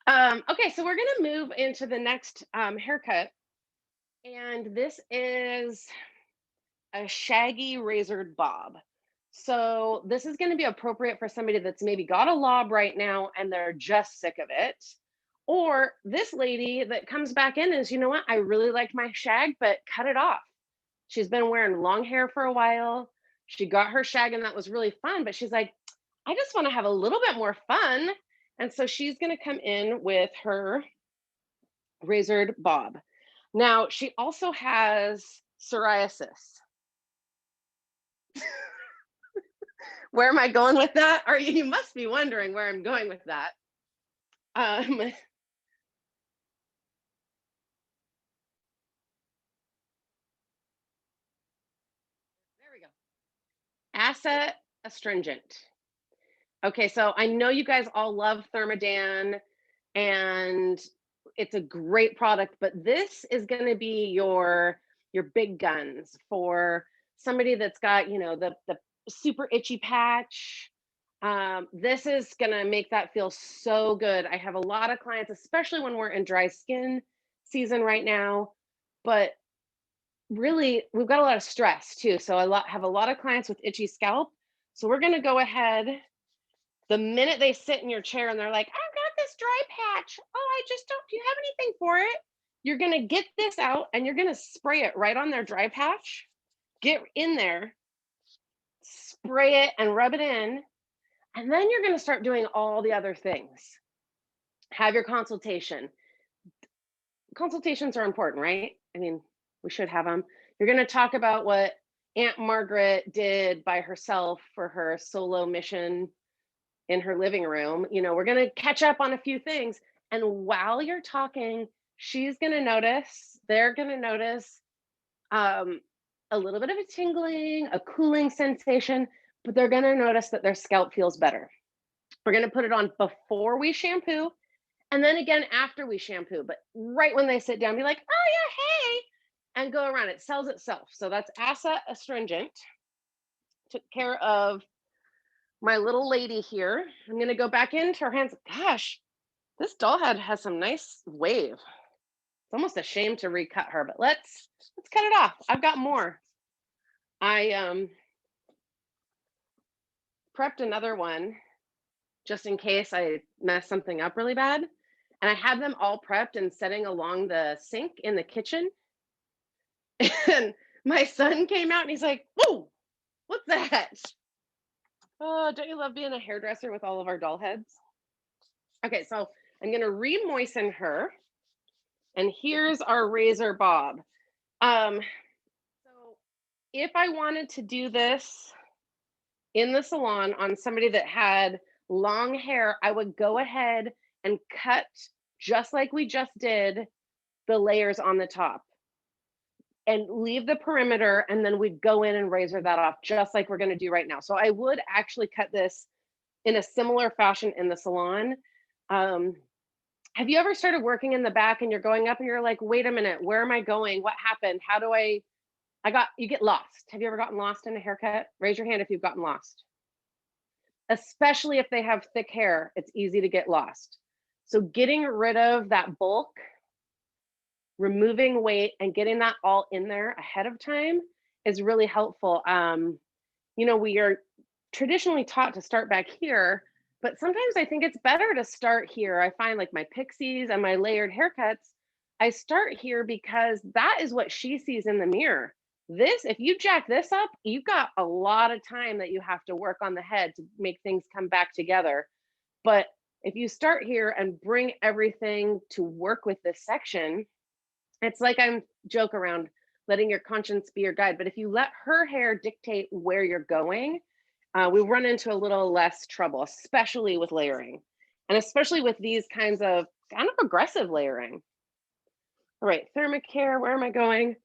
Okay, so we're gonna move into the next haircut. And this is a shaggy razored bob. So this is going to be appropriate for somebody that's maybe got a lob right now and they're just sick of it. Or this lady that comes back in is, you know what, I really like my shag, but cut it off. She's been wearing long hair for a while. She got her shag and that was really fun, but she's like, I just want to have a little bit more fun. And so she's going to come in with her razored bob. Now, she also has psoriasis. Where am I going with that? Or you must be wondering where I'm going with that. There we go. Assa astringent. Okay, so I know you guys all love Thermadan and it's a great product, but this is going to be your big guns for somebody that's got, you know, the super itchy patch. This is going to make that feel so good. I have a lot of clients, especially when we're in dry skin season right now, but really we've got a lot of stress too. So have a lot of clients with itchy scalp. So we're going to go ahead. The minute they sit in your chair and they're like, I've got this dry patch. Oh, I just don't, do you have anything for it? You're going to get this out and you're going to spray it right on their dry patch. Get in there, spray it and rub it in. And then you're going to start doing all the other things. Have your consultation. Consultations are important, right? I mean, we should have them. You're going to talk about what Aunt Margaret did by herself for her solo mission in her living room. You know, we're going to catch up on a few things. And while you're talking, she's going to notice, they're going to notice a little bit of a tingling, a cooling sensation, but they're going to notice that their scalp feels better. We're going to put it on before we shampoo and then again after we shampoo, but right when they sit down, be like, oh yeah, hey, and go around. It sells itself. So that's Assa astringent. Took care of my little lady here. I'm going to go back into her hands. Gosh, this doll head has some nice wave. It's almost a shame to recut her, but let's cut it off. I've got more. I prepped another one just in case I mess something up really bad. And I had them all prepped and setting along the sink in the kitchen. And My son came out and he's like, "Whoa, what's that?" Oh, don't you love being a hairdresser with all of our doll heads? Okay, so I'm gonna re-moisten her, and here's our razor bob. So if I wanted to do this in the salon on somebody that had long hair, I would go ahead and cut just like we just did the layers on the top and leave the perimeter, and then we'd go in and razor that off just like we're going to do right now. So I would actually cut this in a similar fashion in the salon. Um, have you ever started working in the back and you're going up and you're like, wait a minute, where am I going? What happened? How do you get lost. Have you ever gotten lost in a haircut? Raise your hand if you've gotten lost. Especially if they have thick hair, it's easy to get lost. So getting rid of that bulk, removing weight, and getting that all in there ahead of time is really helpful. We are traditionally taught to start back here, but sometimes I think it's better to start here. I find like my pixies and my layered haircuts, I start here because that is what she sees in the mirror. This, if you jack this up, you've got a lot of time that you have to work on the head to make things come back together. But if you start here and bring everything to work with this section, it's like I'm joke around letting your conscience be your guide. But if you let her hair dictate where you're going, we run into a little less trouble, especially with layering, and especially with these kinds of kind of aggressive layering. All right, Thermacare, where am I going?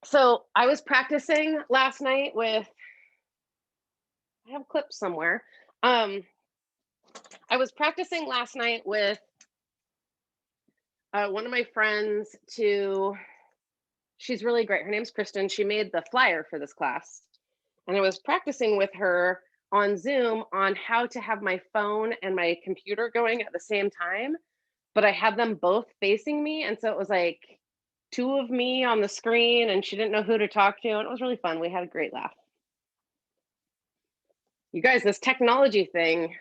So I was practicing last night with, I have clips somewhere. I was practicing last night with one of my friends she's really great. Her name's Kristen. She made the flyer for this class. And I was practicing with her on Zoom on how to have my phone and my computer going at the same time, but I had them both facing me. And so it was like two of me on the screen and she didn't know who to talk to. And it was really fun. We had a great laugh. You guys, this technology thing,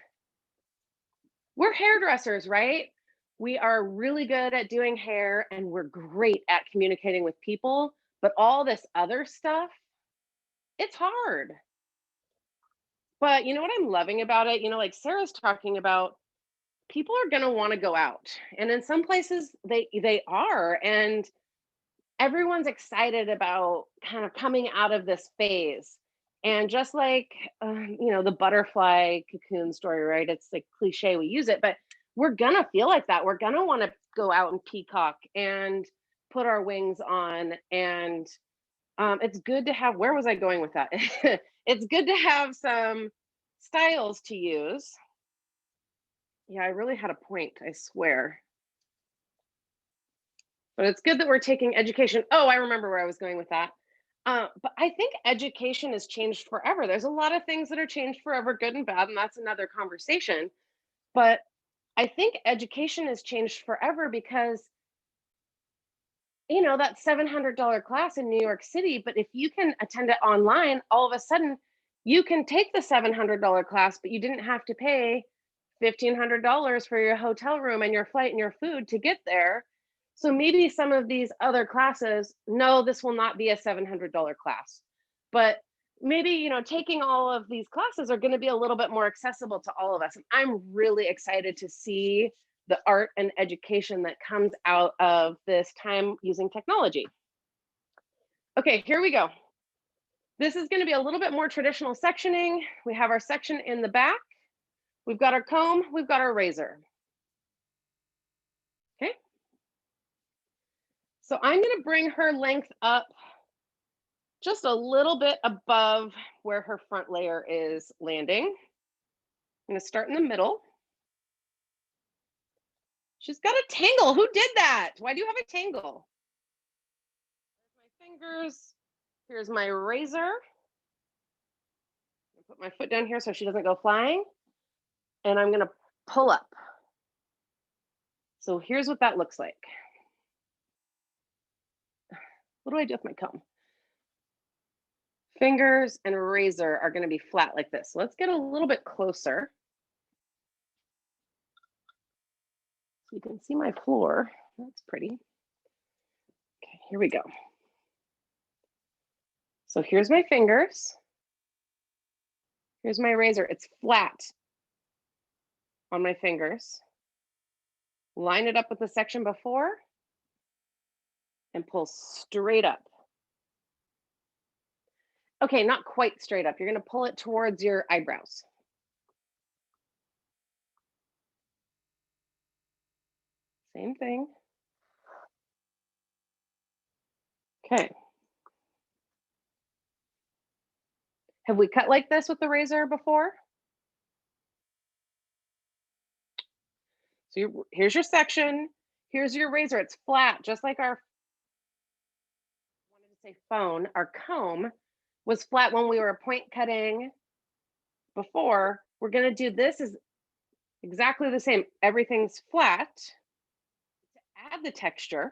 we're hairdressers, right? We are really good at doing hair and we're great at communicating with people, but all this other stuff, it's hard. But you know what I'm loving about it? Like Sarah's talking about, people are going to want to go out. And in some places they are, and everyone's excited about kind of coming out of this phase. And just like the butterfly cocoon story, right? It's like cliche, we use it, but we're gonna feel like that. We're gonna want to go out and peacock and put our wings on. And it's good to have, where was I going with that? It's good to have some styles to use. Yeah, I really had a point, I swear. But it's good that we're taking education. Oh, I remember where I was going with that. But I think education has changed forever. There's a lot of things that are changed forever, good and bad, and that's another conversation. But I think education has changed forever because, that $700 class in New York City, but if you can attend it online, all of a sudden you can take the $700 class, but you didn't have to pay $1,500 for your hotel room and your flight and your food to get there. So maybe some of these other classes, no, this will not be a $700 class, but maybe, taking all of these classes are going to be a little bit more accessible to all of us. And I'm really excited to see the art and education that comes out of this time using technology. Okay, here we go. This is going to be a little bit more traditional sectioning. We have our section in the back. We've got our comb, we've got our razor. Okay. So I'm going to bring her length up just a little bit above where her front layer is landing. I'm going to start in the middle. She's got a tangle. Who did that? Why do you have a tangle? There's my fingers. Here's my razor. I'll put my foot down here so she doesn't go flying. And I'm going to pull up. So here's what that looks like. What do I do with my comb? Fingers and razor are going to be flat like this. So let's get a little bit closer. You can see my floor. That's pretty. Okay, here we go. So here's my fingers. Here's my razor. It's flat on my fingers. Line it up with the section before and pull straight up. Okay, not quite straight up. You're gonna pull it towards your eyebrows. Same thing. Okay. Have we cut like this with the razor before? So here's your section. Here's your razor. It's flat, just like our, I wanted to say phone, our comb was flat when we were point cutting before. We're gonna do this is exactly the same. Everything's flat. To add the texture,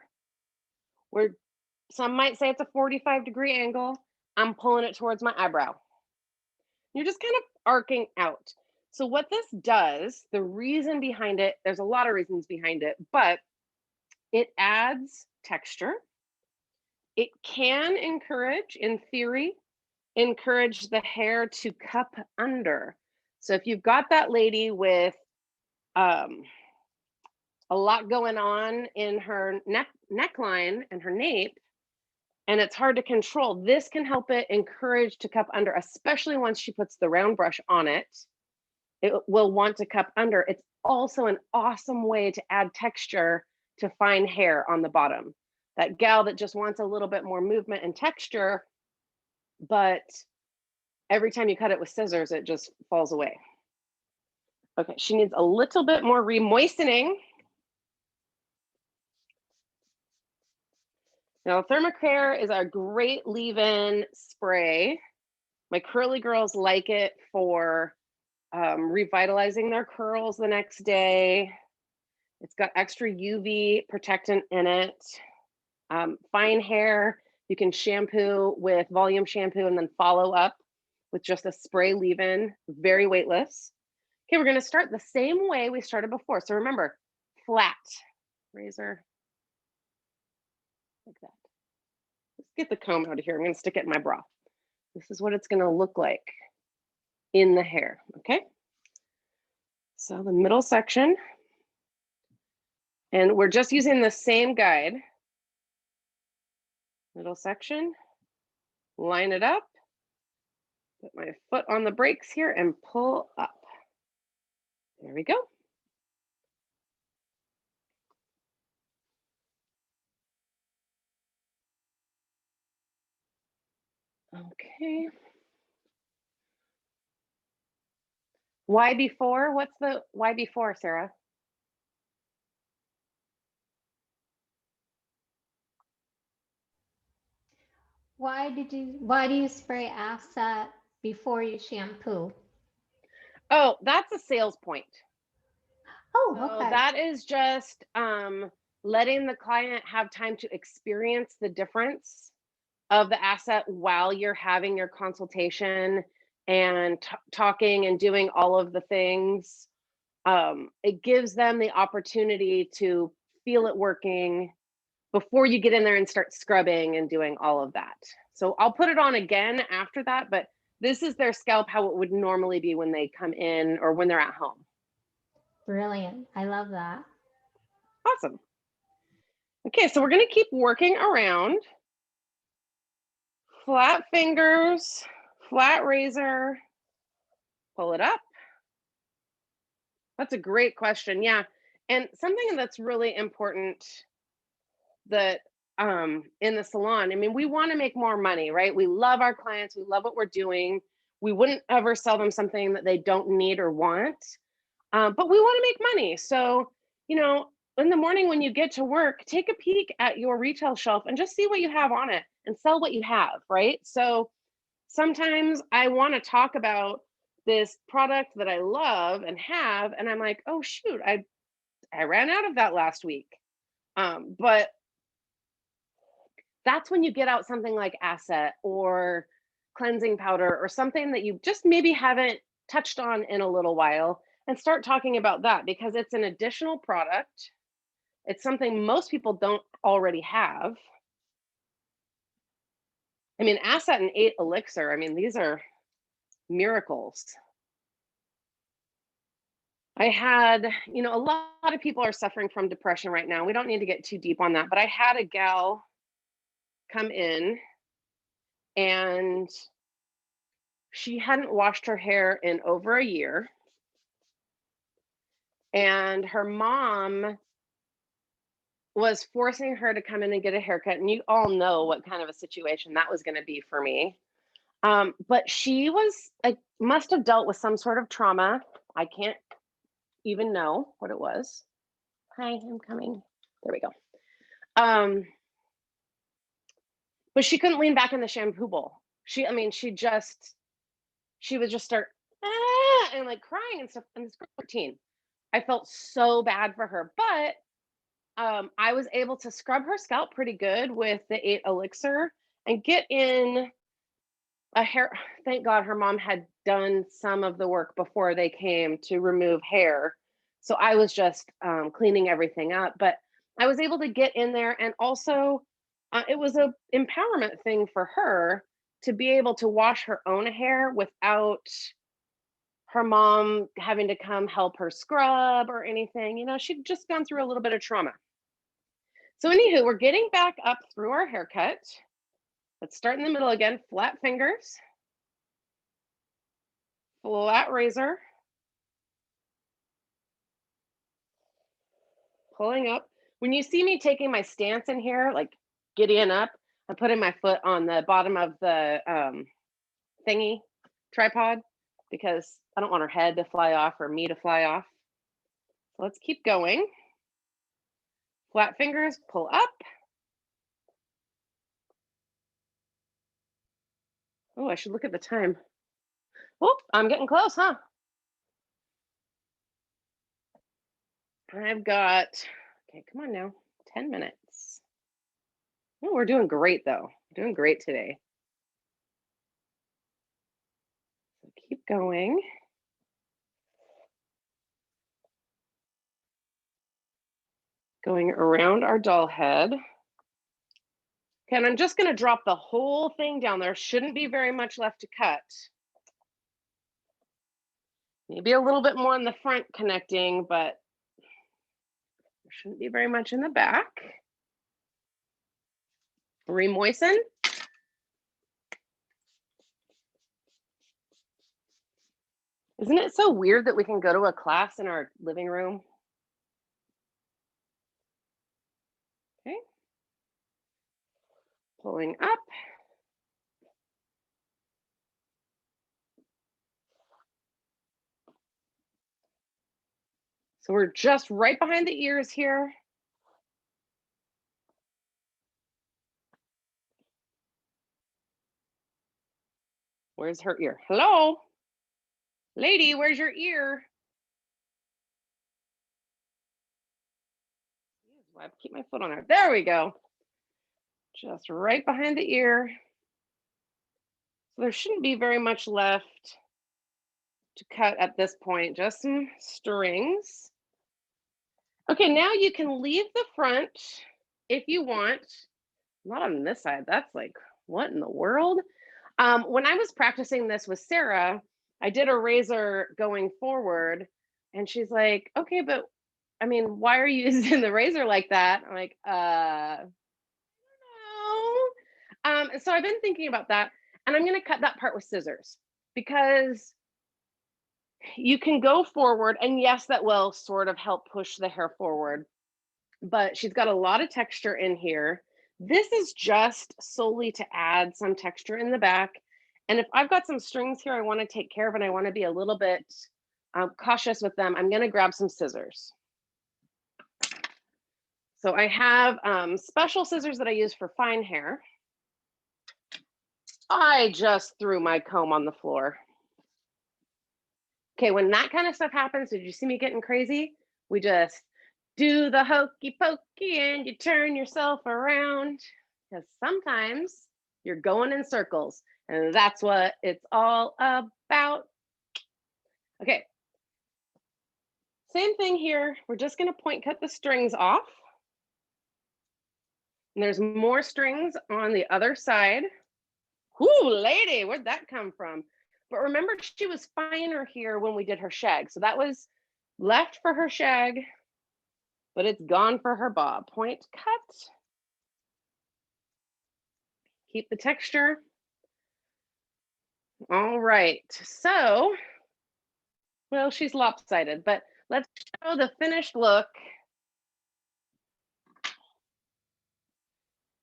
where some might say it's a 45-degree angle, I'm pulling it towards my eyebrow. You're just kind of arcing out. So what this does, the reason behind it, there's a lot of reasons behind it, but it adds texture. It can encourage, in theory, encourage the hair to cup under. So if you've got that lady with a lot going on in her neckline and her nape, and it's hard to control, this can help it encourage to cup under, especially once she puts the round brush on it. It will want to cup under. It's also an awesome way to add texture to fine hair on the bottom. That gal that just wants a little bit more movement and texture, but every time you cut it with scissors, it just falls away. Okay, she needs a little bit more remoistening. Now, Thermacare is a great leave-in spray. My curly girls like it for revitalizing their curls the next day. It's got extra UV protectant in it. Fine hair, you can shampoo with volume shampoo and then follow up with just a spray leave-in, very weightless. Okay, we're gonna start the same way we started before. So remember, flat razor, like that. Let's get the comb out of here. I'm gonna stick it in my bra. This is what it's gonna look like in the hair, okay? So the middle section, and we're just using the same guide. Middle section, line it up, put my foot on the brakes here and pull up. There we go. Okay. Why before? What's the why before, Sarah? Why do you spray Asset before you shampoo? Oh, that's a sales point. Oh, So okay. that is just letting the client have time to experience the difference of the asset while you're having your consultation and talking and doing all of the things. It gives them the opportunity to feel it working before you get in there and start scrubbing and doing all of that. So I'll put it on again after that, but this is their scalp how it would normally be when they come in or when they're at home. Brilliant. I love that. Awesome. Okay, so we're gonna keep working around. Flat fingers, flat razor, pull it up. That's a great question. Yeah. And something that's really important that in the salon, I mean, we want to make more money, right? We love our clients, we love what we're doing. We wouldn't ever sell them something that they don't need or want, but we want to make money. So, you know, in the morning when you get to work, take a peek at your retail shelf and just see what you have on it and sell what you have, right? So sometimes I want to talk about this product that I love and have, and I'm like, oh shoot, I ran out of that last week. But that's when you get out something like Asset or cleansing powder or something that you just maybe haven't touched on in a little while and start talking about that because it's an additional product. It's something most people don't already have. I mean, Asset and 8 Elixir, I mean, these are miracles. I had, you know, a lot of people are suffering from depression right now. We don't need to get too deep on that, but I had a gal come in and she hadn't washed her hair in over a year. And her mom was forcing her to come in and get a haircut. And you all know what kind of a situation that was going to be for me. But she was like, must have dealt with some sort of trauma. I can't even know what it was. Hi, I'm coming. There we go. But she couldn't lean back in the shampoo bowl. She would just start and like crying and stuff. And it's 14. I felt so bad for her, but I was able to scrub her scalp pretty good with the 8 Elixir and get in a hair. Thank God her mom had done some of the work before they came to remove hair. So I was just cleaning everything up, but I was able to get in there. And also it was a empowerment thing for her to be able to wash her own hair without her mom having to come help her scrub or anything. You know, she'd just gone through a little bit of trauma. So anywho, we're getting back up through our haircut. Let's start in the middle again. Flat fingers, flat razor, pulling up. When you see me taking my stance in here, like giddying up, I'm putting my foot on the bottom of the thingy tripod because I don't want her head to fly off or me to fly off. So let's keep going. Flat fingers, pull up. Oh, I should look at the time. Oh, I'm getting close, huh? I've got, okay, come on now, 10 minutes. Oh, we're doing great though. Doing great today. So keep going. Going around our doll head. Okay, and I'm just gonna drop the whole thing down. There shouldn't be very much left to cut. Maybe a little bit more in the front connecting, but there shouldn't be very much in the back. Remoisten. Isn't it so weird that we can go to a class in our living room? Okay. Pulling up. So we're just right behind the ears here. Where's her ear? Hello? Lady, where's your ear? I have to keep my foot on there. There we go. Just right behind the ear. So there shouldn't be very much left to cut at this point, just some strings. Okay, now you can leave the front if you want. Not on this side. That's like, what in the world? When I was practicing this with Sarah, I did a razor going forward, and she's like, okay, but I mean, why are you using the razor like that? I'm like, no. So I've been thinking about that, and I'm gonna cut that part with scissors because you can go forward, and yes, that will sort of help push the hair forward, but she's got a lot of texture in here. This is just solely to add some texture in the back. And if I've got some strings here I want to take care of and I want to be a little bit cautious with them, I'm going to grab some scissors. So I have special scissors that I use for fine hair. I just threw my comb on the floor. Okay, when that kind of stuff happens, did you see me getting crazy? We just do the hokey pokey and you turn yourself around, because sometimes you're going in circles and that's what it's all about. Okay, same thing here. We're just going to point cut the strings off. And there's more strings on the other side. Whoo, lady, where'd that come from? But remember, she was finer here when we did her shag. So that was left for her shag, but it's gone for her bob. Point cut. Keep the texture. All right, so, well, she's lopsided, but let's show the finished look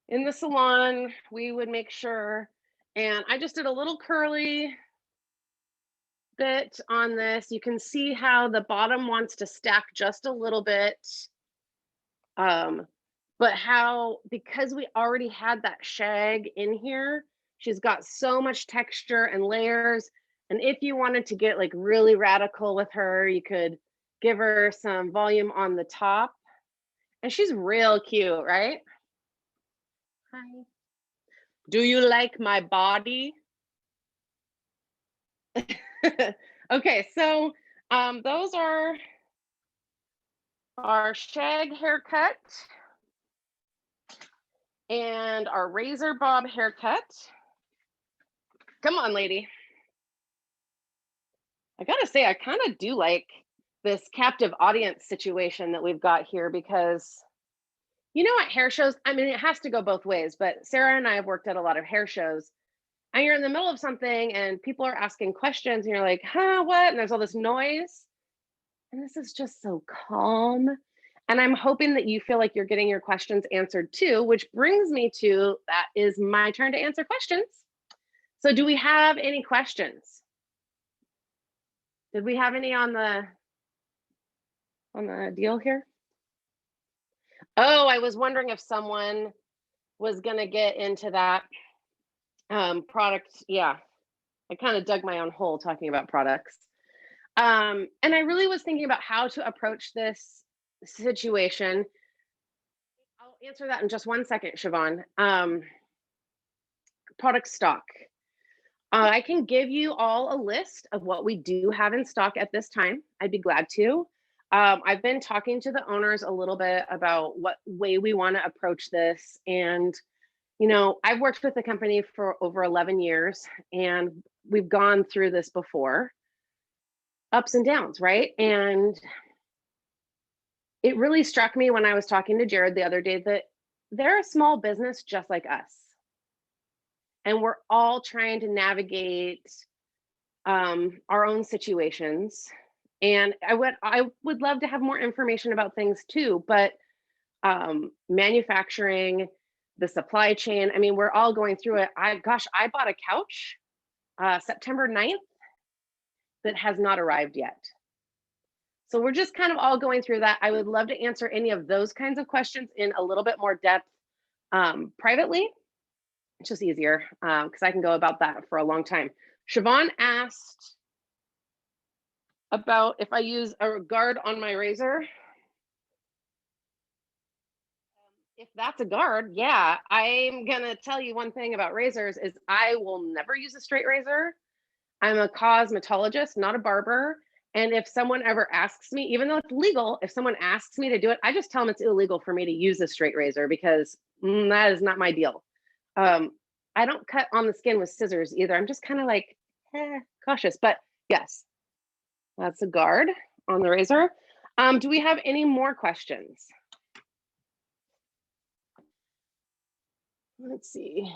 in the salon. We would make sure, and I just did a little curly bit on this. You can see how the bottom wants to stack just a little bit. But how, because we already had that shag in here, she's got so much texture and layers. And if you wanted to get like really radical with her, you could give her some volume on the top. And she's real cute, right? Hi. Do you like my body? Okay, so those are our shag haircut and our razor bob haircut. Come on, lady. I gotta say, I kind of do like this captive audience situation that we've got here, because you know, at hair shows, I mean, it has to go both ways, but Sarah and I have worked at a lot of hair shows, and you're in the middle of something and people are asking questions and you're like, huh, what? And there's all this noise. And this is just so calm. And I'm hoping that you feel like you're getting your questions answered too, which brings me to, that is my turn to answer questions. So do we have any questions? Did we have any on the deal here? Oh, I was wondering if someone was gonna get into that product. Yeah, I kind of dug my own hole talking about products. And I really was thinking about how to approach this situation. I'll answer that in just one second, Siobhan. Product stock. I can give you all a list of what we do have in stock at this time. I'd be glad to. I've been talking to the owners a little bit about what way we want to approach this. And, you know, I've worked with the company for over 11 years and we've gone through this before. Ups and downs, right? And it really struck me when I was talking to Jared the other day that they're a small business just like us. And we're all trying to navigate our own situations. And I would love to have more information about things too, but manufacturing, the supply chain, I mean, we're all going through it. I bought a couch September 9th that has not arrived yet. So we're just kind of all going through that. I would love to answer any of those kinds of questions in a little bit more depth privately. It's just easier because I can go about that for a long time. Siobhan asked about if I use a guard on my razor. If that's a guard, yeah, I'm gonna tell you one thing about razors is I will never use a straight razor. I'm a cosmetologist, not a barber. And if someone ever asks me, even though it's legal, if someone asks me to do it, I just tell them it's illegal for me to use a straight razor because that is not my deal. I don't cut on the skin with scissors either. I'm just kind of like cautious, but yes, that's a guard on the razor. Do we have any more questions? Let's see.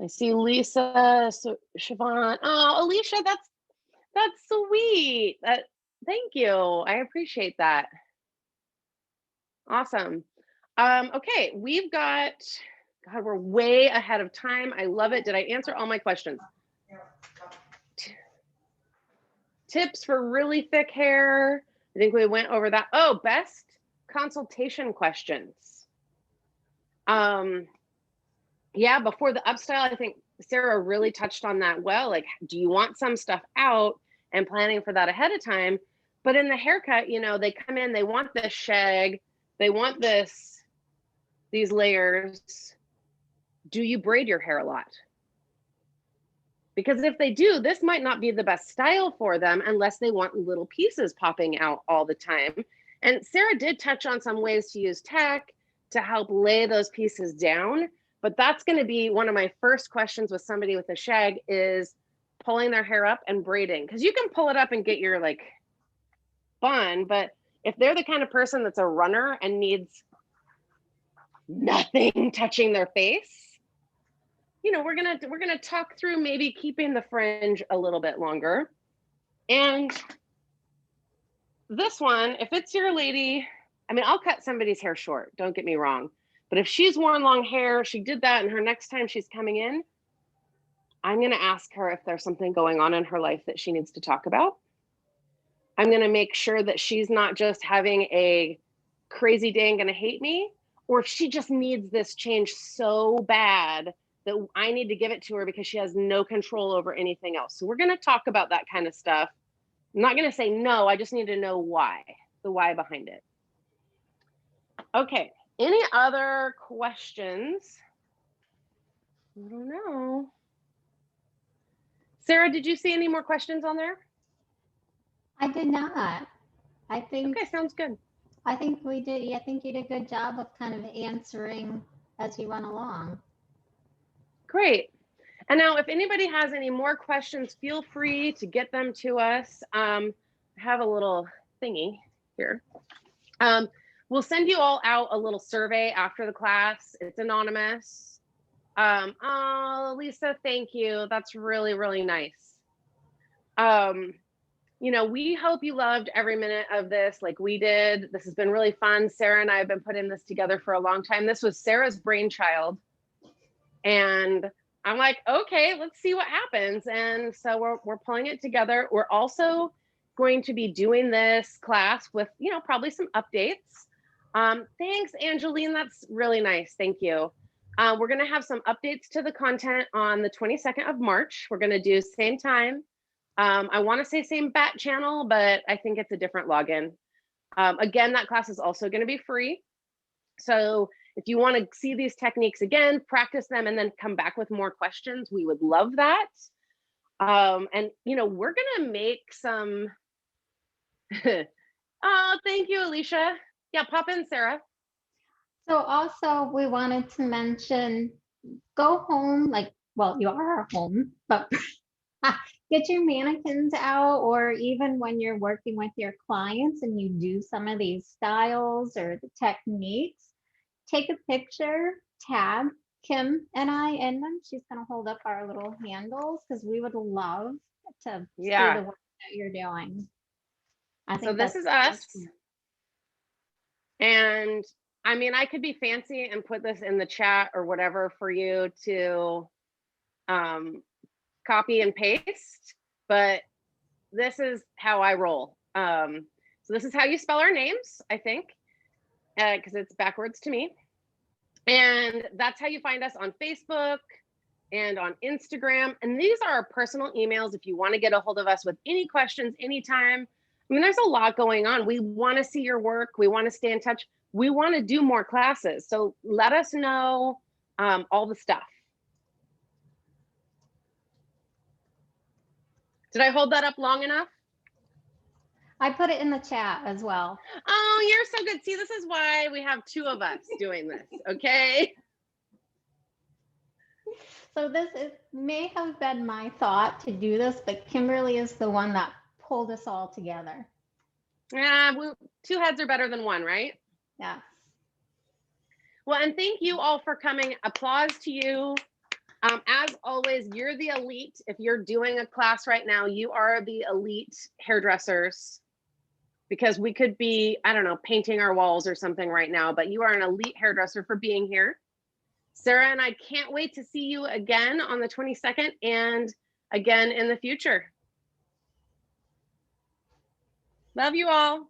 I see Lisa, so Siobhan. Oh, Alicia, that's sweet. Thank you. I appreciate that. Awesome. Okay, we've got, God, we're way ahead of time. I love it. Did I answer all my questions? Tips for really thick hair. I think we went over that. Oh, best consultation questions. Yeah, before the upstyle, I think Sarah really touched on that well. Like, do you want some stuff out and planning for that ahead of time? But in the haircut, you know, they come in, they want this shag, they want these layers. Do you braid your hair a lot? Because if they do, this might not be the best style for them unless they want little pieces popping out all the time. And Sarah did touch on some ways to use tech to help lay those pieces down. But that's going to be one of my first questions with somebody with a shag is pulling their hair up and braiding. Because you can pull it up and get your like bun, but if they're the kind of person that's a runner and needs nothing touching their face, you know, we're gonna talk through maybe keeping the fringe a little bit longer. And this one, if it's your lady, I mean, I'll cut somebody's hair short, don't get me wrong. But if she's worn long hair, she did that, and her next time she's coming in, I'm gonna ask her if there's something going on in her life that she needs to talk about. I'm gonna make sure that she's not just having a crazy day and gonna hate me, or if she just needs this change so bad that I need to give it to her because she has no control over anything else. So we're gonna talk about that kind of stuff. I'm not gonna say no, I just need to know why, the why behind it. Okay, any other questions? I don't know. Sarah, did you see any more questions on there? I did not. I think Okay, sounds good. I think we did. Yeah, I think you did a good job of kind of answering as you went along. Great. And now if anybody has any more questions, feel free to get them to us. I have a little thingy here. We'll send you all out a little survey after the class. It's anonymous. Oh, Lisa, thank you. That's really, really nice. You know, we hope you loved every minute of this like we did. This has been really fun. Sarah and I have been putting this together for a long time. This was Sarah's brainchild. And I'm like, okay, let's see what happens. And so we're pulling it together. We're also going to be doing this class with, you know, probably some updates. Thanks, Angeline. That's really nice. Thank you. We're going to have some updates to the content on the 22nd of March. We're going to do same time. I want to say same bat channel, but I think it's a different login. Again, that class is also going to be free. So if you want to see these techniques again, practice them, and then come back with more questions, we would love that. And, you know, we're going to make some. Oh, thank you, Alicia. Yeah, pop in, Sarah. So also we wanted to mention, go home, like, well, you are home, but get your mannequins out, or even when you're working with your clients and you do some of these styles or the techniques, take a picture, tag Kim and I in them. She's going to hold up our little handles because we would love to see the work that you're doing. I think so this is us. And I mean, I could be fancy and put this in the chat or whatever for you to copy and paste, but this is how I roll. So this is how you spell our names, I think, because it's backwards to me. And that's how you find us on Facebook and on Instagram. And these are our personal emails if you want to get a hold of us with any questions anytime. I mean, there's a lot going on. We want to see your work. We want to stay in touch. We want to do more classes. So let us know all the stuff. Did I hold that up long enough? I put it in the chat as well. Oh, you're so good. See, this is why we have two of us doing this, okay? So this may have been my thought to do this, but Kimberly is the one that pulled us all together. Yeah, two heads are better than one, right? Yes. Well, and thank you all for coming. Applause to you. As always, you're the elite. If you're doing a class right now, you are the elite hairdressers, because we could be, I don't know, painting our walls or something right now, but you are an elite hairdresser for being here. Sarah and I can't wait to see you again on the 22nd and again in the future. Love you all.